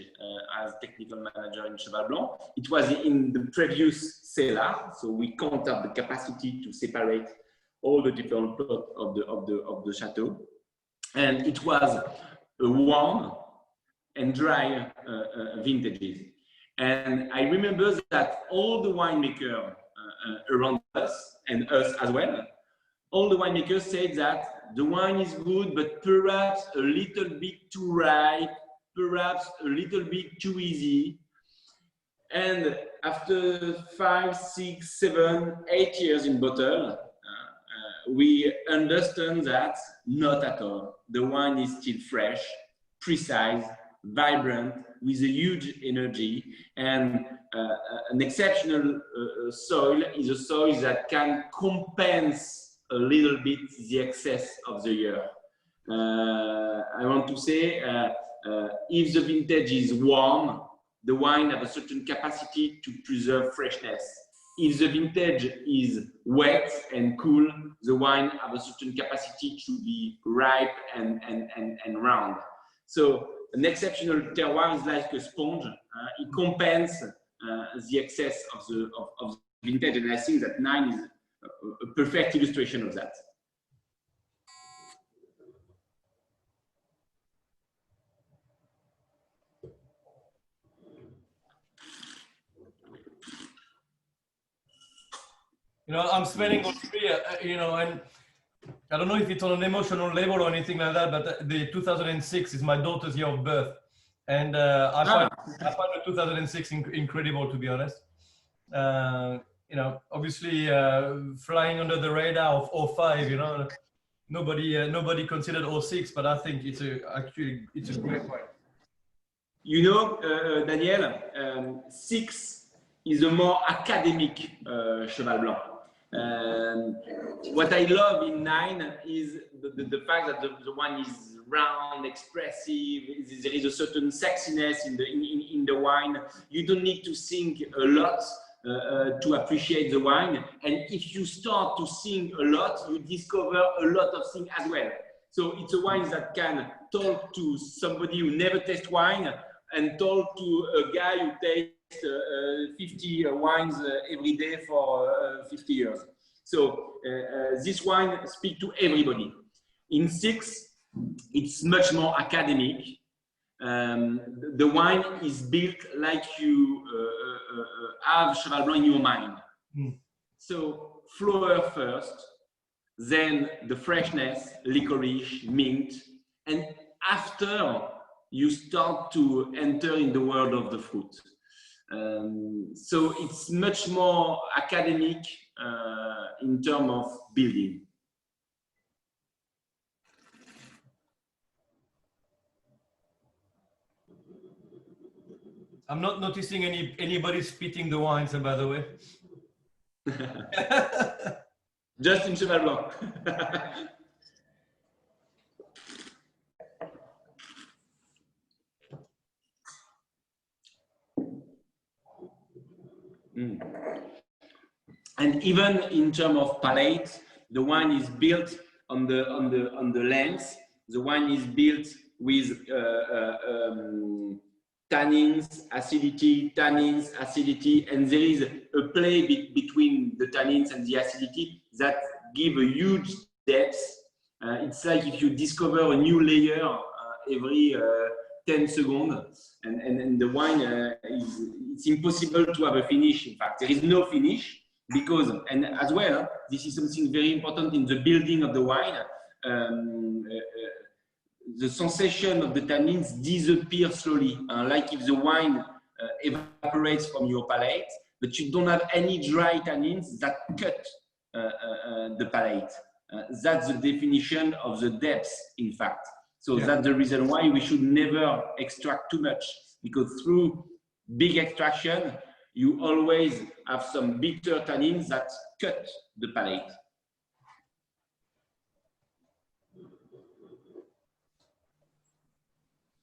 as technical manager in Cheval Blanc. It was in the previous cellar, so we can't have the capacity to separate all the different plots of the chateau. And it was a warm and dry vintages. And I remember that all the winemakers around us, and us as well, all the winemakers said that the wine is good, but perhaps a little bit too ripe, perhaps a little bit too easy. And after 5, 6, 7, 8 years in bottle, we understand that not at all. The wine is still fresh, precise, vibrant, with a huge energy, and an exceptional soil is a soil that can compensate a little bit the excess of the year. I want to say, if the vintage is warm, the wine has a certain capacity to preserve freshness. If the vintage is wet and cool, the wine has a certain capacity to be ripe and round. So an exceptional terroir is like a sponge. It compensates the excess of the vintage, and I think that 9 is a perfect illustration of that. You know, I'm smelling all 3, you know, and I don't know if it's on an emotional level or anything like that, but the 2006 is my daughter's year of birth. And I find the 2006 incredible, to be honest. You know, obviously flying under the radar of 05, you know, nobody considered 06, but I think actually it's a great wine. You know, Daniel, 6 is a more academic Cheval Blanc. What I love in 9 is the fact that the wine is round, expressive, there is a certain sexiness in the wine. You don't need to think a lot to appreciate the wine. And if you start to sing a lot, you discover a lot of things as well. So it's a wine that can talk to somebody who never tastes wine and talk to a guy who tastes 50 wines every day for 50 years. So this wine speaks to everybody. In 6, it's much more academic. The wine is built like you have Cheval Blanc in your mind. So flower first, then the freshness, licorice, mint, and after you start to enter in the world of the fruit. So it's much more academic in terms of building. I'm not noticing anybody spitting the wines, by the way. Just in Cheval Blanc. And even in terms of palate, the wine is built on the lens. The wine is built with tannins, acidity, and there is a play between the tannins and the acidity that give a huge depth. It's like if you discover a new layer every 10 seconds, and the wine it's impossible to have a finish. In fact, there is no finish because, and as well, this is something very important in the building of the wine. The sensation of the tannins disappear slowly, like if the wine evaporates from your palate, but you don't have any dry tannins that cut the palate. That's the definition of the depth, in fact. So that's the reason why we should never extract too much, because through big extraction, you always have some bitter tannins that cut the palate.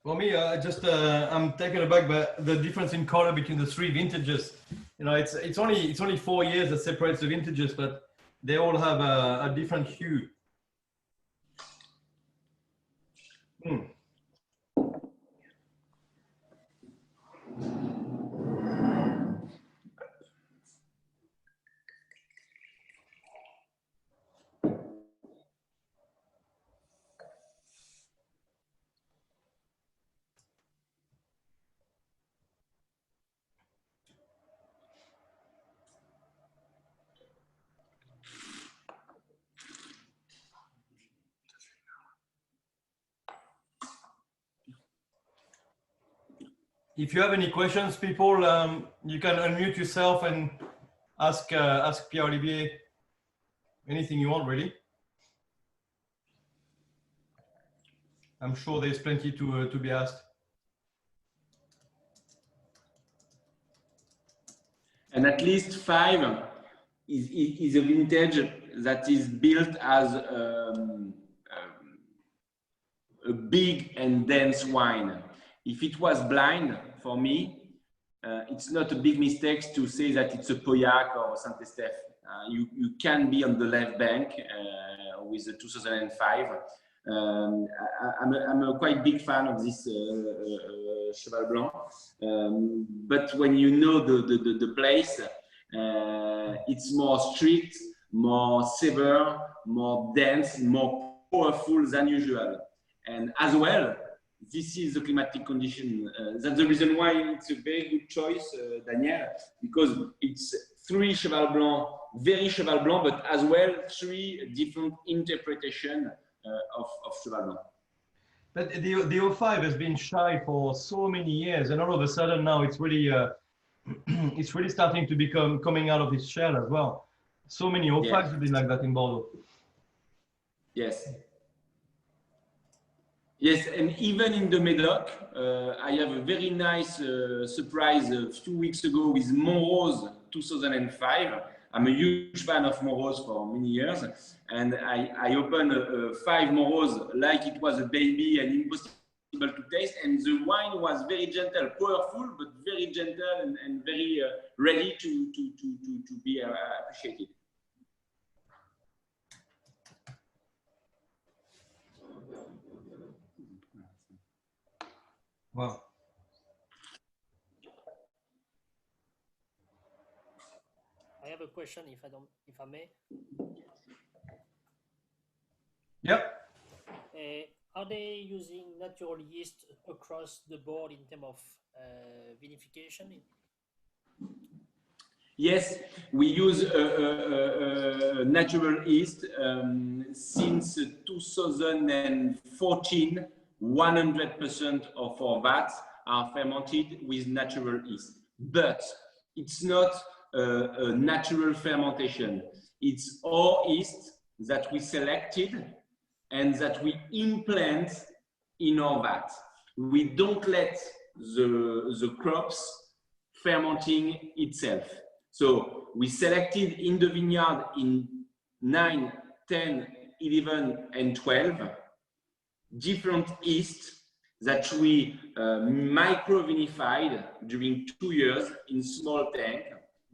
For me, I'm taken aback by the difference in color between the 3 vintages. You know, it's only 4 years that separates the vintages, but they all have a different hue. If you have any questions, people, you can unmute yourself and ask Pierre-Olivier anything you want, really. I'm sure there's plenty to be asked. And at least 5 is a vintage that is built as a big and dense wine. If it was blind, for me, it's not a big mistake to say that it's a Pauillac or Saint-Estèphe. You can be on the left bank with the 2005. I'm a quite big fan of this Cheval Blanc, but when you know the place, it's more strict, more severe, more dense, more powerful than usual. And as well, this is the climatic condition. That's the reason why it's a very good choice, Daniel, because it's 3 Cheval Blanc, very Cheval Blanc, but as well 3 different interpretations of Cheval Blanc. But the 05 has been shy for so many years, and all of a sudden now it's really starting to coming out of its shell as well. So many 05s have been like that in Bordeaux. Yes. Yes, and even in the Médoc, I have a very nice surprise a few weeks ago with Montrose 2005. I'm a huge fan of Moros for many years, and I opened 5 Moros like it was a baby and impossible to taste, and the wine was very gentle, powerful, but very gentle and very ready to be appreciated. Wow. I have a question, if I may. Yep. Are they using natural yeast across the board in terms of vinification? Yes, we use natural yeast since 2014. 100% of our vats are fermented with natural yeast, but it's not a natural fermentation. It's our yeast that we selected and that we implant in our vat. We don't let the crops fermenting itself. So we selected in the vineyard in 9, 10, 11, and 12 different yeast that we micro-vinified during 2 years in small tank,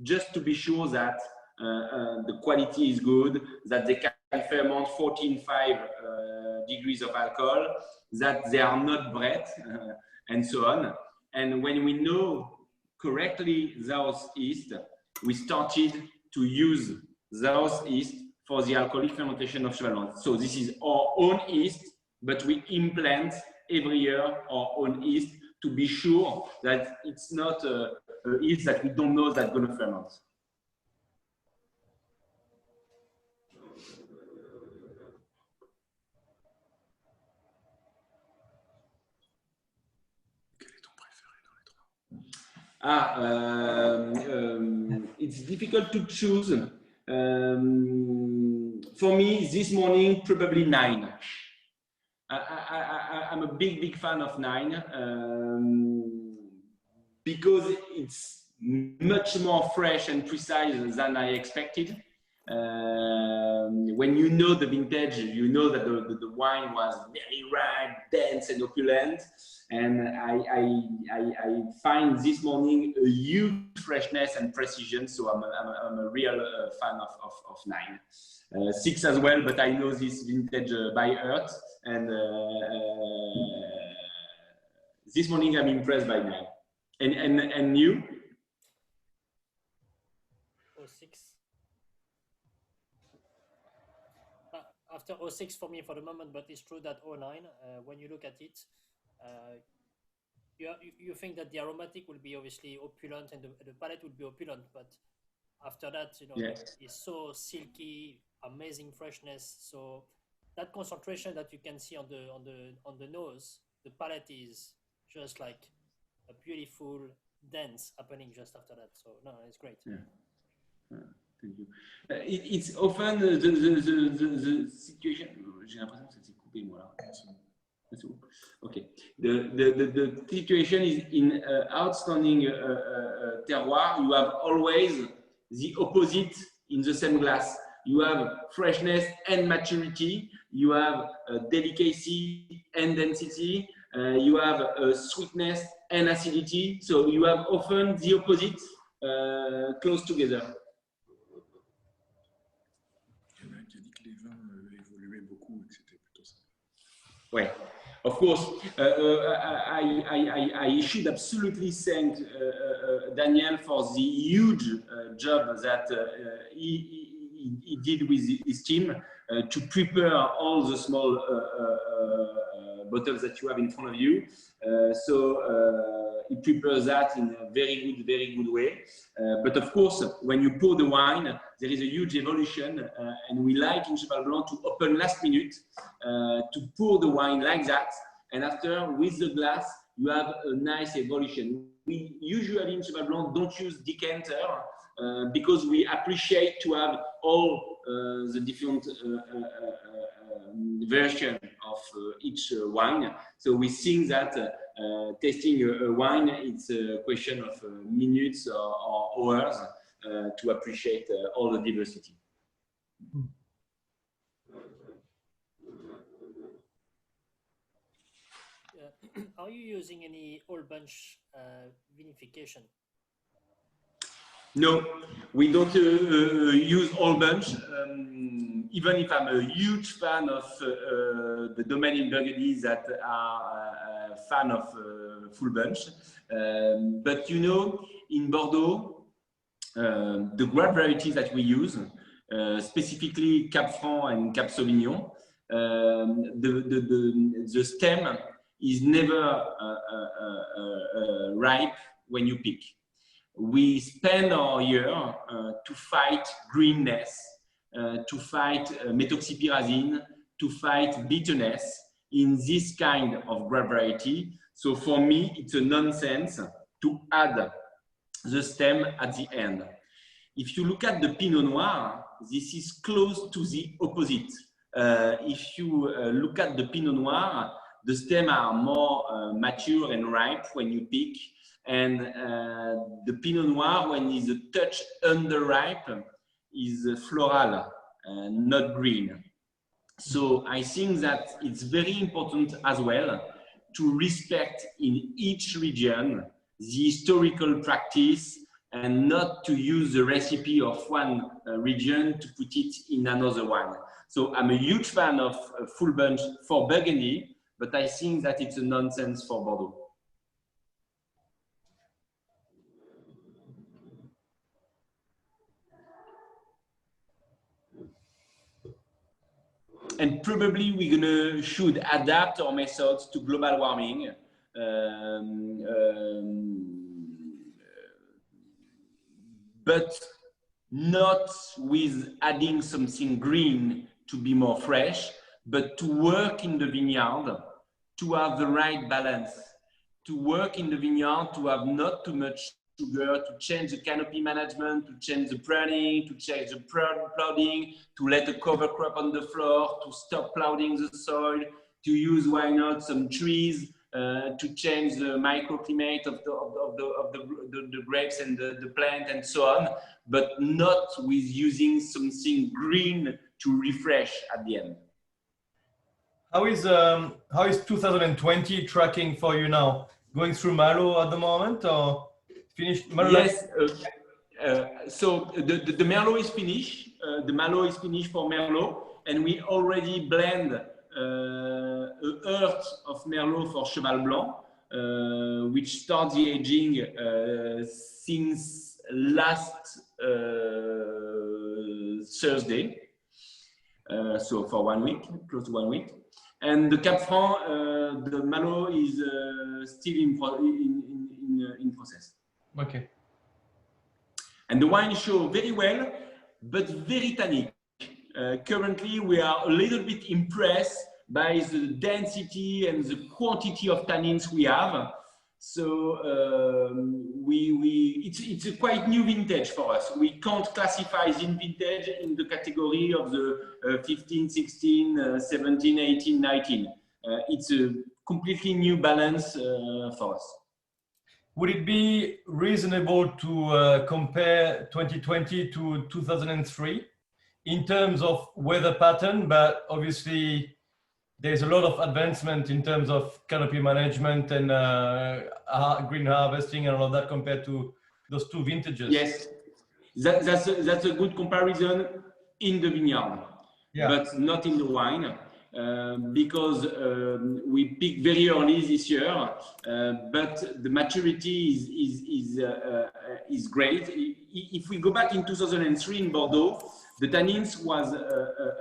just to be sure that the quality is good, that they can ferment 14.5 degrees of alcohol, that they are not bred, and so on. And when we know correctly those yeast, we started to use those yeast for the alcoholic fermentation of Cheval Blanc. So this is our own yeast, but we implant every year our own yeast to be sure that it's not a yeast that we don't know that's going to ferment. It's difficult to choose. For me, this morning, probably 9. I'm a big fan of 9 because it's much more fresh and precise than I expected. When you know the vintage, you know that the wine was very ripe, dense, and opulent. And I find this morning a huge freshness and precision. So I'm a real fan of 9. 6 as well, but I know this vintage by heart. And this morning I'm impressed by 9. And you? 06. After 06 for me for the moment, but it's true that 09, when you look at it, you think that the aromatic will be obviously opulent and the palate will be opulent, but after that, you know, yes, it's so silky, amazing freshness. So that concentration that you can see on the nose, the palate is just like a beautiful dance happening just after that. So no, it's great. Yeah. Thank you. It's often the situation. J'ai l'impression que ça s'est coupé moi là. Okay. The situation is in outstanding terroir. You have always the opposite in the same glass. You have freshness and maturity. You have delicacy and density. You have sweetness and acidity. So you have often the opposite close together. Il y en a un qui a dit que les vins évoluaient beaucoup et que c'était plutôt ça. Ouais. Of course, I should absolutely thank Daniel for the huge job that he did with his team to prepare all the small bottles that you have in front of you. He prepares that in a very good way. But of course, when you pour the wine, there is a huge evolution, and we like in Cheval Blanc to open last minute, to pour the wine like that, and after with the glass, you have a nice evolution. We usually in Cheval Blanc don't use decanter because we appreciate to have all the different version of each wine. So we think that tasting a wine, it's a question of minutes or hours. to appreciate all the diversity. Are you using any whole bunch vinification? No, we don't use whole bunch. Even if I'm a huge fan of the domain in Burgundy that are a fan of full bunch. But you know, in Bordeaux, the grape varieties that we use, specifically Cap Franc and Cap Sauvignon, the stem is never ripe when you pick. We spend our year to fight greenness, to fight methoxypyrazine, to fight bitterness in this kind of grape variety. So for me, it's a nonsense to add the stem at the end. If you look at the Pinot Noir, this is close to the opposite. If you look at the Pinot Noir, the stems are more mature and ripe when you pick. And the Pinot Noir, when it's a touch underripe, is floral, not green. So I think that it's very important as well to respect in each region the historical practice and not to use the recipe of one region to put it in another one. So I'm a huge fan of full bunch for Burgundy, but I think that it's a nonsense for Bordeaux. And probably we're should adapt our methods to global warming. But not with adding something green to be more fresh, but to work in the vineyard to have the right balance, to work in the vineyard to have not too much sugar, to change the canopy management, to change the pruning, to change the plouging, to let a cover crop on the floor, to stop ploughing the soil, to use, why not, some trees, to change the microclimate of the grapes and the plant and so on, but not with using something green to refresh at the end. How is 2020 tracking for you now? Going through Malo at the moment, or finished? Yes. So the Merlot is finished. The Malo is finished for Merlot, and we already blend a earth of Merlot for Cheval Blanc, which starts the aging since last Thursday. So for 1 week, close to 1 week. And the Cap Franc, the Malo is still in process. Okay. And the wine show very well, but very tannic. Currently, we are a little bit impressed by the density and the quantity of tannins we have. So it's a quite new vintage for us. We can't classify this vintage in the category of the 15, 16, 17, 18, 19. It's a completely new balance for us. Would it be reasonable to compare 2020 to 2003 in terms of weather pattern, but obviously there's a lot of advancement in terms of canopy management and green harvesting and all of that compared to those two vintages? Yes, that's a good comparison in the vineyard, yeah, but not in the wine. Because we picked very early this year, but the maturity is great. If we go back in 2003 in Bordeaux, the tannins was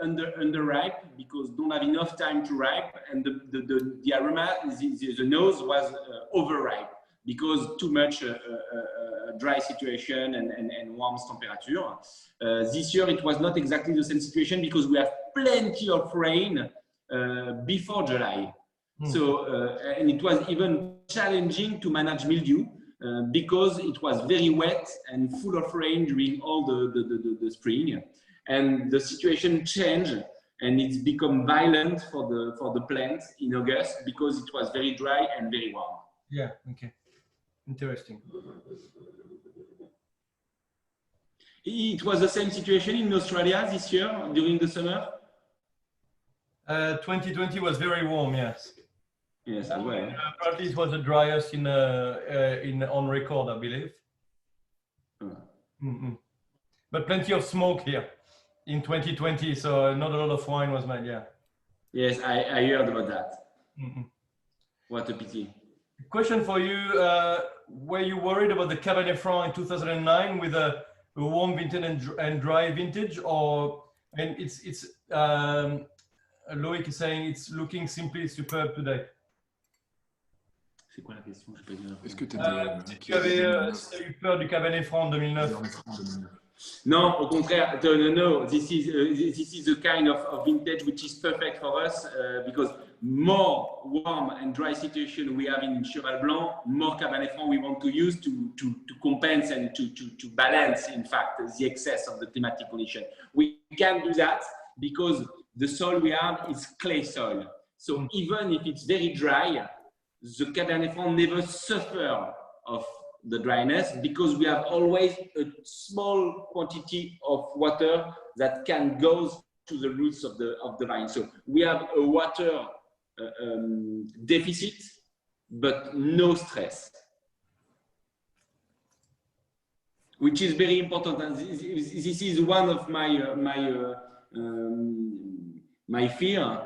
underripe because don't have enough time to ripe, and the aroma, the nose was overripe because too much dry situation and warm temperature. This year it was not exactly the same situation because we have plenty of rain before July. So, and it was even challenging to manage mildew because it was very wet and full of rain during all the spring. And the situation changed and it's become violent for the plants in August because it was very dry and very warm. Yeah, okay. Interesting. It was the same situation in Australia this year during the summer? 2020 was very warm, yes. Yes, as well. Apparently it was the driest on record, I believe. But plenty of smoke here in 2020, so not a lot of wine was made, yeah. Yes, I heard about that. What a pity. Question for you, were you worried about the Cabernet Franc in 2009 with a warm vintage and dry vintage, or and it's Loïc is saying it's looking simply superb today? C'est quoi la question? J'ai pas dit. Est-ce que tu Tu avais eu peur du Cabernet Franc en 2009? No, au contraire. No, this is the kind of vintage which is perfect for us because more warm and dry situation we have in Cheval Blanc, more Cabernet Franc we want to use to compensate and to balance, in fact, the excess of the climatic condition. We can do that because the soil we have is clay soil. So even if it's very dry, the Cabernet Franc never suffer of the dryness because we have always a small quantity of water that can go to the roots of the vine. So we have a water deficit, but no stress, which is very important. And this is one of my fear.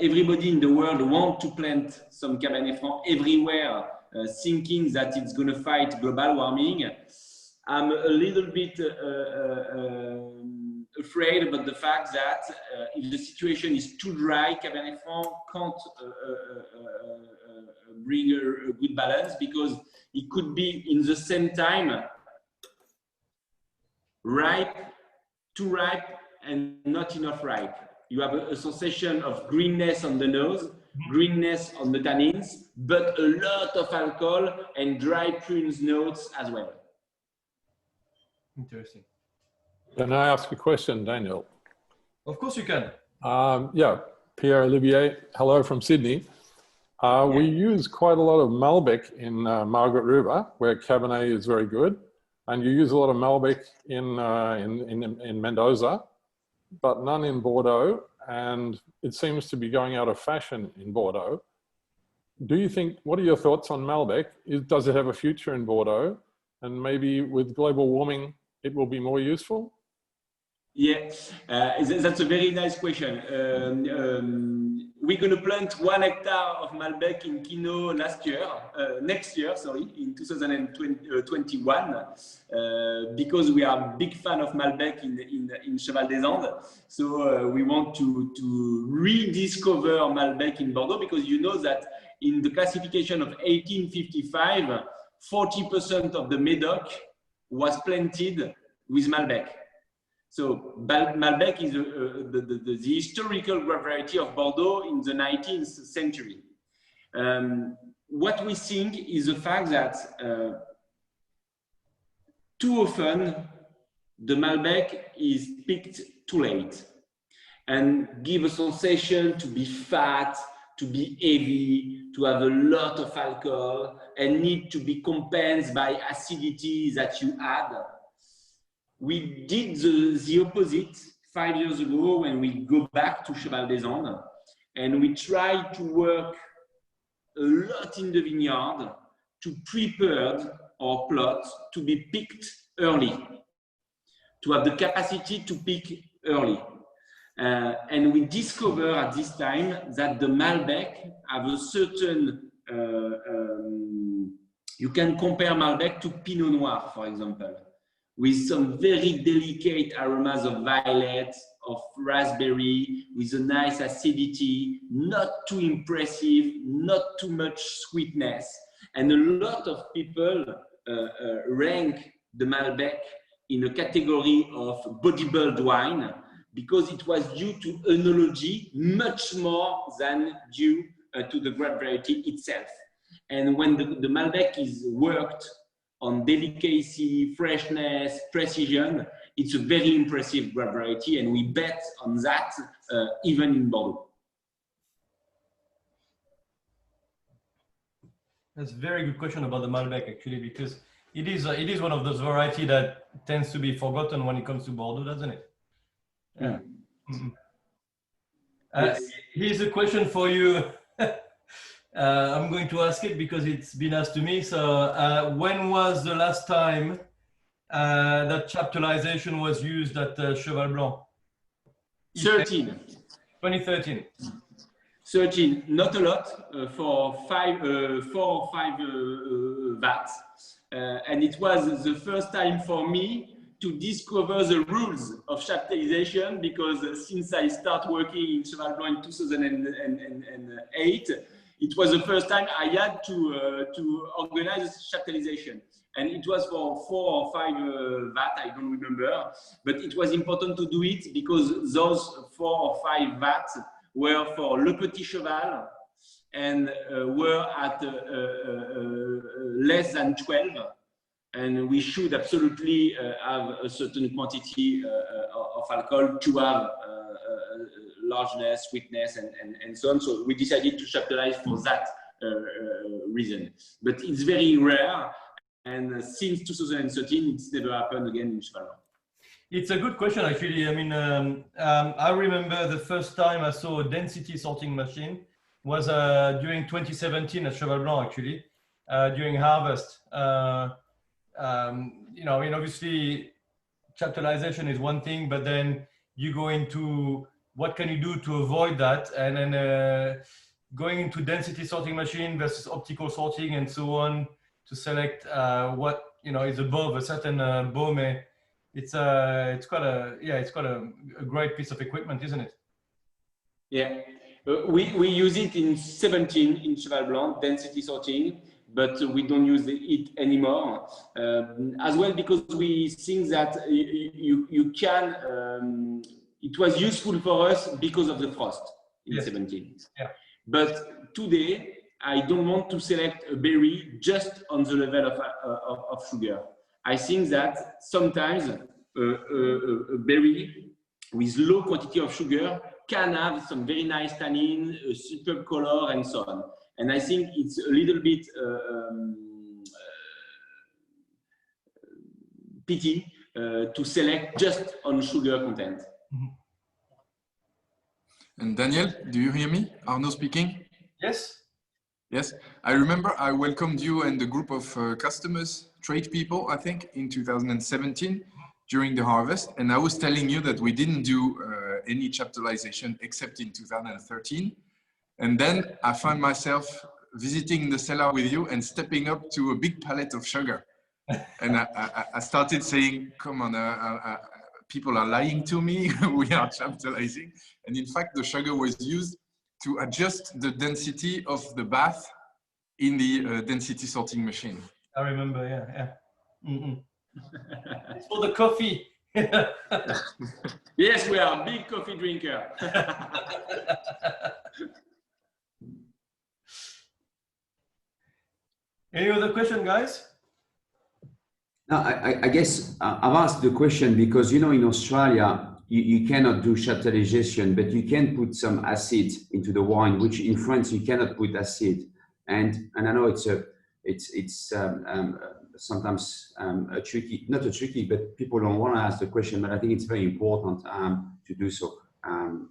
Everybody in the world wants to plant some Cabernet Franc everywhere, thinking that it's going to fight global warming. I'm a little bit afraid about the fact that if the situation is too dry, Cabernet Franc can't bring a good balance because it could be in the same time ripe, too ripe, and not enough ripe. You have a sensation of greenness on the nose, greenness on the tannins, but a lot of alcohol and dry prunes notes as well. Interesting. Can I ask a question, Daniel? Of course you can. Yeah, Pierre-Olivier, hello from Sydney. We use quite a lot of Malbec in Margaret River, where Cabernet is very good. And you use a lot of Malbec in Mendoza, but none in Bordeaux, and it seems to be going out of fashion in Bordeaux. Do you think, what are your thoughts on Malbec? Does it have a future in Bordeaux? And maybe with global warming, it will be more useful? Yeah, that's a very nice question. We're going to plant 1 hectare of Malbec in Pinot next year, in 2021, because we are a big fan of Malbec in Cheval des Andes. So we want to rediscover Malbec in Bordeaux, because you know that in the classification of 1855, 40% of the Médoc was planted with Malbec. So Malbec is the historical grape variety of Bordeaux in the 19th century. What we think is the fact that too often the Malbec is picked too late and give a sensation to be fat, to be heavy, to have a lot of alcohol, and need to be compensated by acidity that you add. We did the opposite 5 years ago when we go back to Cheval des Andes, and we tried to work a lot in the vineyard to prepare our plots to be picked early, to have the capacity to pick early. And we discover at this time that the Malbec have a certain, you can compare Malbec to Pinot Noir, for example, with some very delicate aromas of violet, of raspberry, with a nice acidity, not too impressive, not too much sweetness. And a lot of people rank the Malbec in a category of bodybuild wine because it was due to enology much more than due to the grape variety itself. And when the Malbec is worked on delicacy, freshness, precision, it's a very impressive grape variety, and we bet on that even in Bordeaux. That's a very good question about the Malbec, actually, because it is one of those variety that tends to be forgotten when it comes to Bordeaux, doesn't it? Yeah. Mm-hmm. Yes. Here's a question for you. I'm going to ask it because it's been asked to me. So when was the last time that chaptalization was used at Cheval Blanc? 13. 2013. 13, not a lot, for 4 or 5 vats. And it was the first time for me to discover the rules of chaptalization, because since I started working in Cheval Blanc in 2008, it was the first time I had to organize chaptalization. And it was for 4 or 5 vats, I don't remember, but it was important to do it because those 4 or 5 vats were for Le Petit Cheval and were at less than 12. And we should absolutely have a certain quantity of alcohol to have largeness, sweetness, and so on. So we decided to chaptalize for that reason. But it's very rare. And since 2013, it's never happened again in Cheval Blanc. It's a good question, actually. I mean, I remember the first time I saw a density sorting machine was during 2017 at Cheval Blanc, actually, during harvest. You know, I mean, obviously, chaptalization is one thing, but then you go into what can you do to avoid that, and then going into density sorting machine versus optical sorting and so on to select what is above a certain baume. It's quite a great piece of equipment, isn't it? Yeah, we use it in 17 in Cheval Blanc, density sorting, but we don't use it anymore as well, because we think that you can. It was useful for us because of the frost in 17. Yeah. But today, I don't want to select a berry just on the level of sugar. I think that sometimes a berry with low quantity of sugar can have some very nice tannin, a superb color, and so on. And I think it's a little bit pity to select just on sugar content. Mm-hmm. And Daniel, do you hear me? Arnaud speaking. Yes. Yes, I remember I welcomed you and the group of customers, trade people, I think, in 2017 during the harvest. And I was telling you that we didn't do any chaptalization except in 2013. And then I found myself visiting the cellar with you and stepping up to a big pallet of sugar. And I started saying, come on, people are lying to me, we are chaptalizing. And in fact, the sugar was used to adjust the density of the bath in the density sorting machine. I remember, yeah. Mm-hmm. It's for the coffee. Yes, we are a big coffee drinker. Any other question, guys? No, I guess I've asked the question because, you know, in Australia, you cannot do chaptalization, but you can put some acid into the wine, which in France you cannot put acid. And I know it's sometimes not a tricky, but people don't want to ask the question. But I think it's very important to do so. And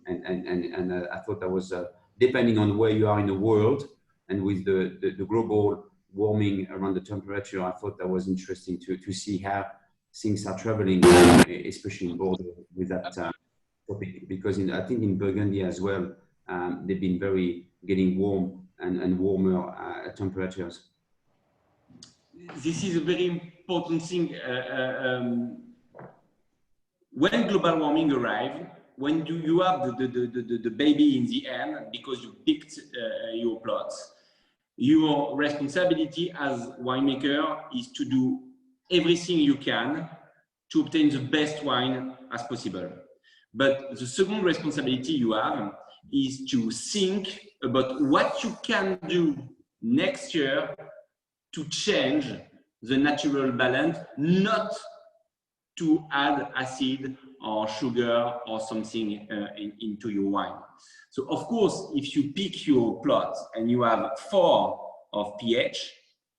I thought that was depending on where you are in the world and with the global warming around the temperature, I thought that was interesting to see how things are traveling, especially in Bordeaux with that topic, because I think in Burgundy as well, they've been getting warm and warmer temperatures. This is a very important thing. When global warming arrives, when you have the baby in the end because you picked your plots, your responsibility as winemaker is to do everything you can to obtain the best wine as possible. But the second responsibility you have is to think about what you can do next year to change the natural balance, not to add acid or sugar or something into your wine. So of course, if you pick your plot and you have 4 of pH,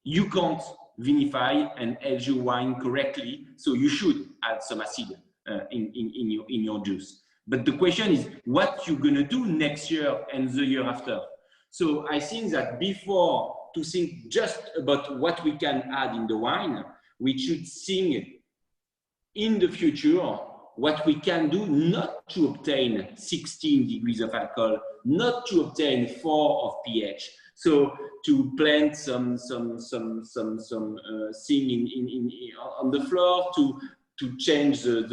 you can't vinify and age your wine correctly. So you should add some acid in your juice. But the question is what you're gonna do next year and the year after. So I think that before to think just about what we can add in the wine, we should think in the future what we can do not to obtain 16 degrees of alcohol, not to obtain 4 of pH. So to plant some thing on the floor, to change the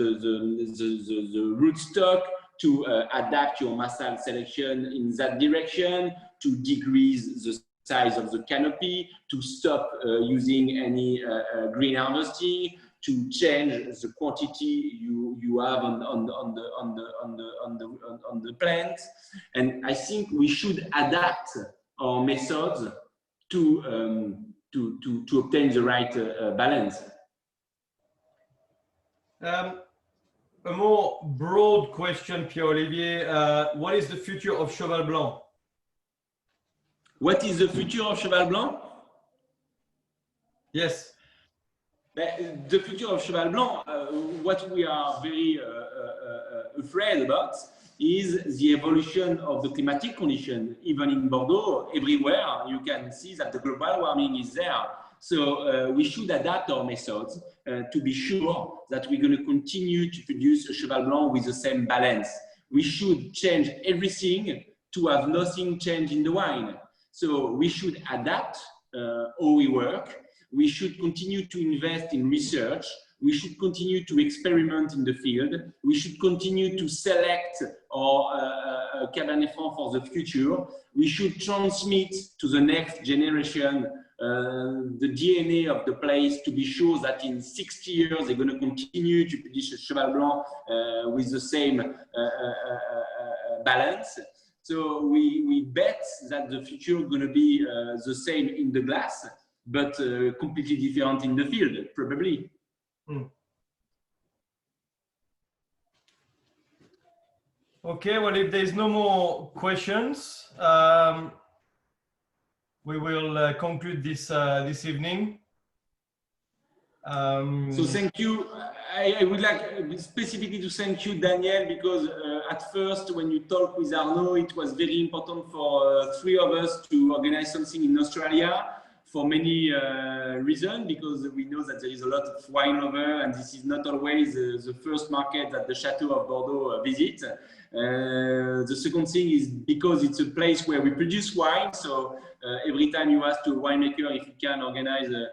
rootstock, to adapt your massal selection in that direction, to decrease the size of the canopy, to stop using any green harvesting, to change the quantity you have on the plants. And I think we should adapt our methods to obtain the right balance. A more broad question, Pierre-Olivier. What is the future of Cheval Blanc? What is the future of Cheval Blanc? Yes. The future of Cheval Blanc, what we are very afraid about is the evolution of the climatic condition. Even in Bordeaux, everywhere, you can see that the global warming is there. So we should adapt our methods to be sure that we're going to continue to produce a Cheval Blanc with the same balance. We should change everything to have nothing change in the wine. So we should adapt how we work. We should continue to invest in research. We should continue to experiment in the field. We should continue to select our Cabernet Franc for the future. We should transmit to the next generation the DNA of the place to be sure that in 60 years they're going to continue to produce a Cheval Blanc with the same balance. So we bet that the future is going to be the same in the glass, but completely different in the field, probably. Okay, well, if there's no more questions, we will conclude this this evening. So thank you. I would like specifically to thank you, Daniel, because at first when you talked with Arnaud, it was very important for 3 of us to organize something in Australia for many reasons, because we know that there is a lot of wine lover and this is not always the first market that the Chateau of Bordeaux visit. The second thing is because it's a place where we produce wine, so every time you ask to a winemaker if you can organize a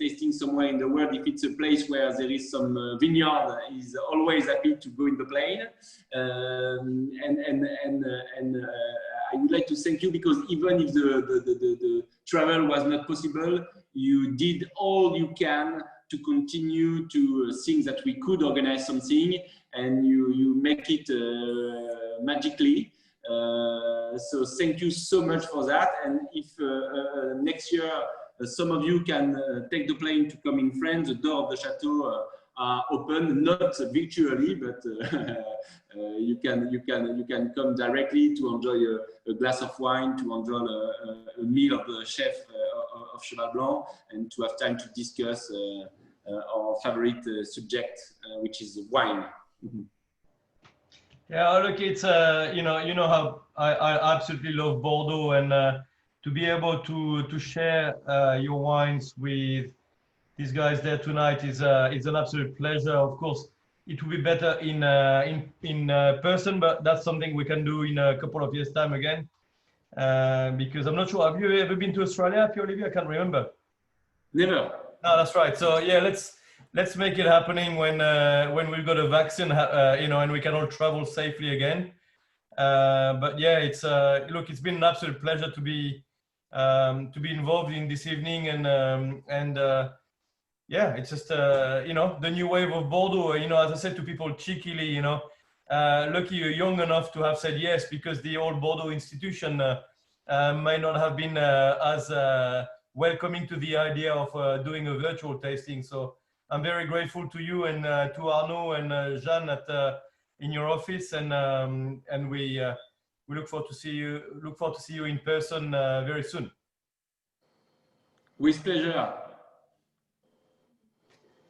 tasting somewhere in the world, if it's a place where there is some vineyard, is always happy to go in the plane. I would like to thank you because even if the travel was not possible, you did all you can to continue to think that we could organize something, and you make it magically. So thank you so much for that. And if next year some of you can take the plane to come in France, the door of the Chateau are open, not virtually, but you can come directly to enjoy a glass of wine, to enjoy a meal of the chef of Cheval Blanc, and to have time to discuss our favorite subject, which is wine. Yeah, look, it's you know how I absolutely love Bordeaux, and to be able to share your wines with these guys there tonight is an absolute pleasure. Of course, it will be better in person, but that's something we can do in a couple of years' time again. Because I'm not sure. Have you ever been to Australia, Pierre-Olivier? I can't remember. Never. No, that's right. So yeah, let's make it happening when we've got a vaccine, and we can all travel safely again. But yeah, it's look, it's been an absolute pleasure to be involved in this evening, and yeah, it's just the new wave of Bordeaux. As I said to people cheekily, lucky you're young enough to have said yes, because the old Bordeaux institution may not have been as welcoming to the idea of doing a virtual tasting. So I'm very grateful to you and to Arnaud and Jeanne in your office, and we look forward to see you in person very soon. With pleasure.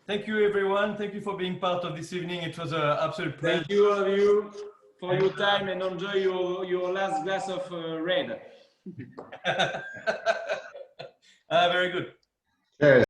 Thank you, everyone. Thank you for being part of this evening. It was an absolute pleasure. Thank you all of you for your time and enjoy your last glass of red. Very good. Cheers.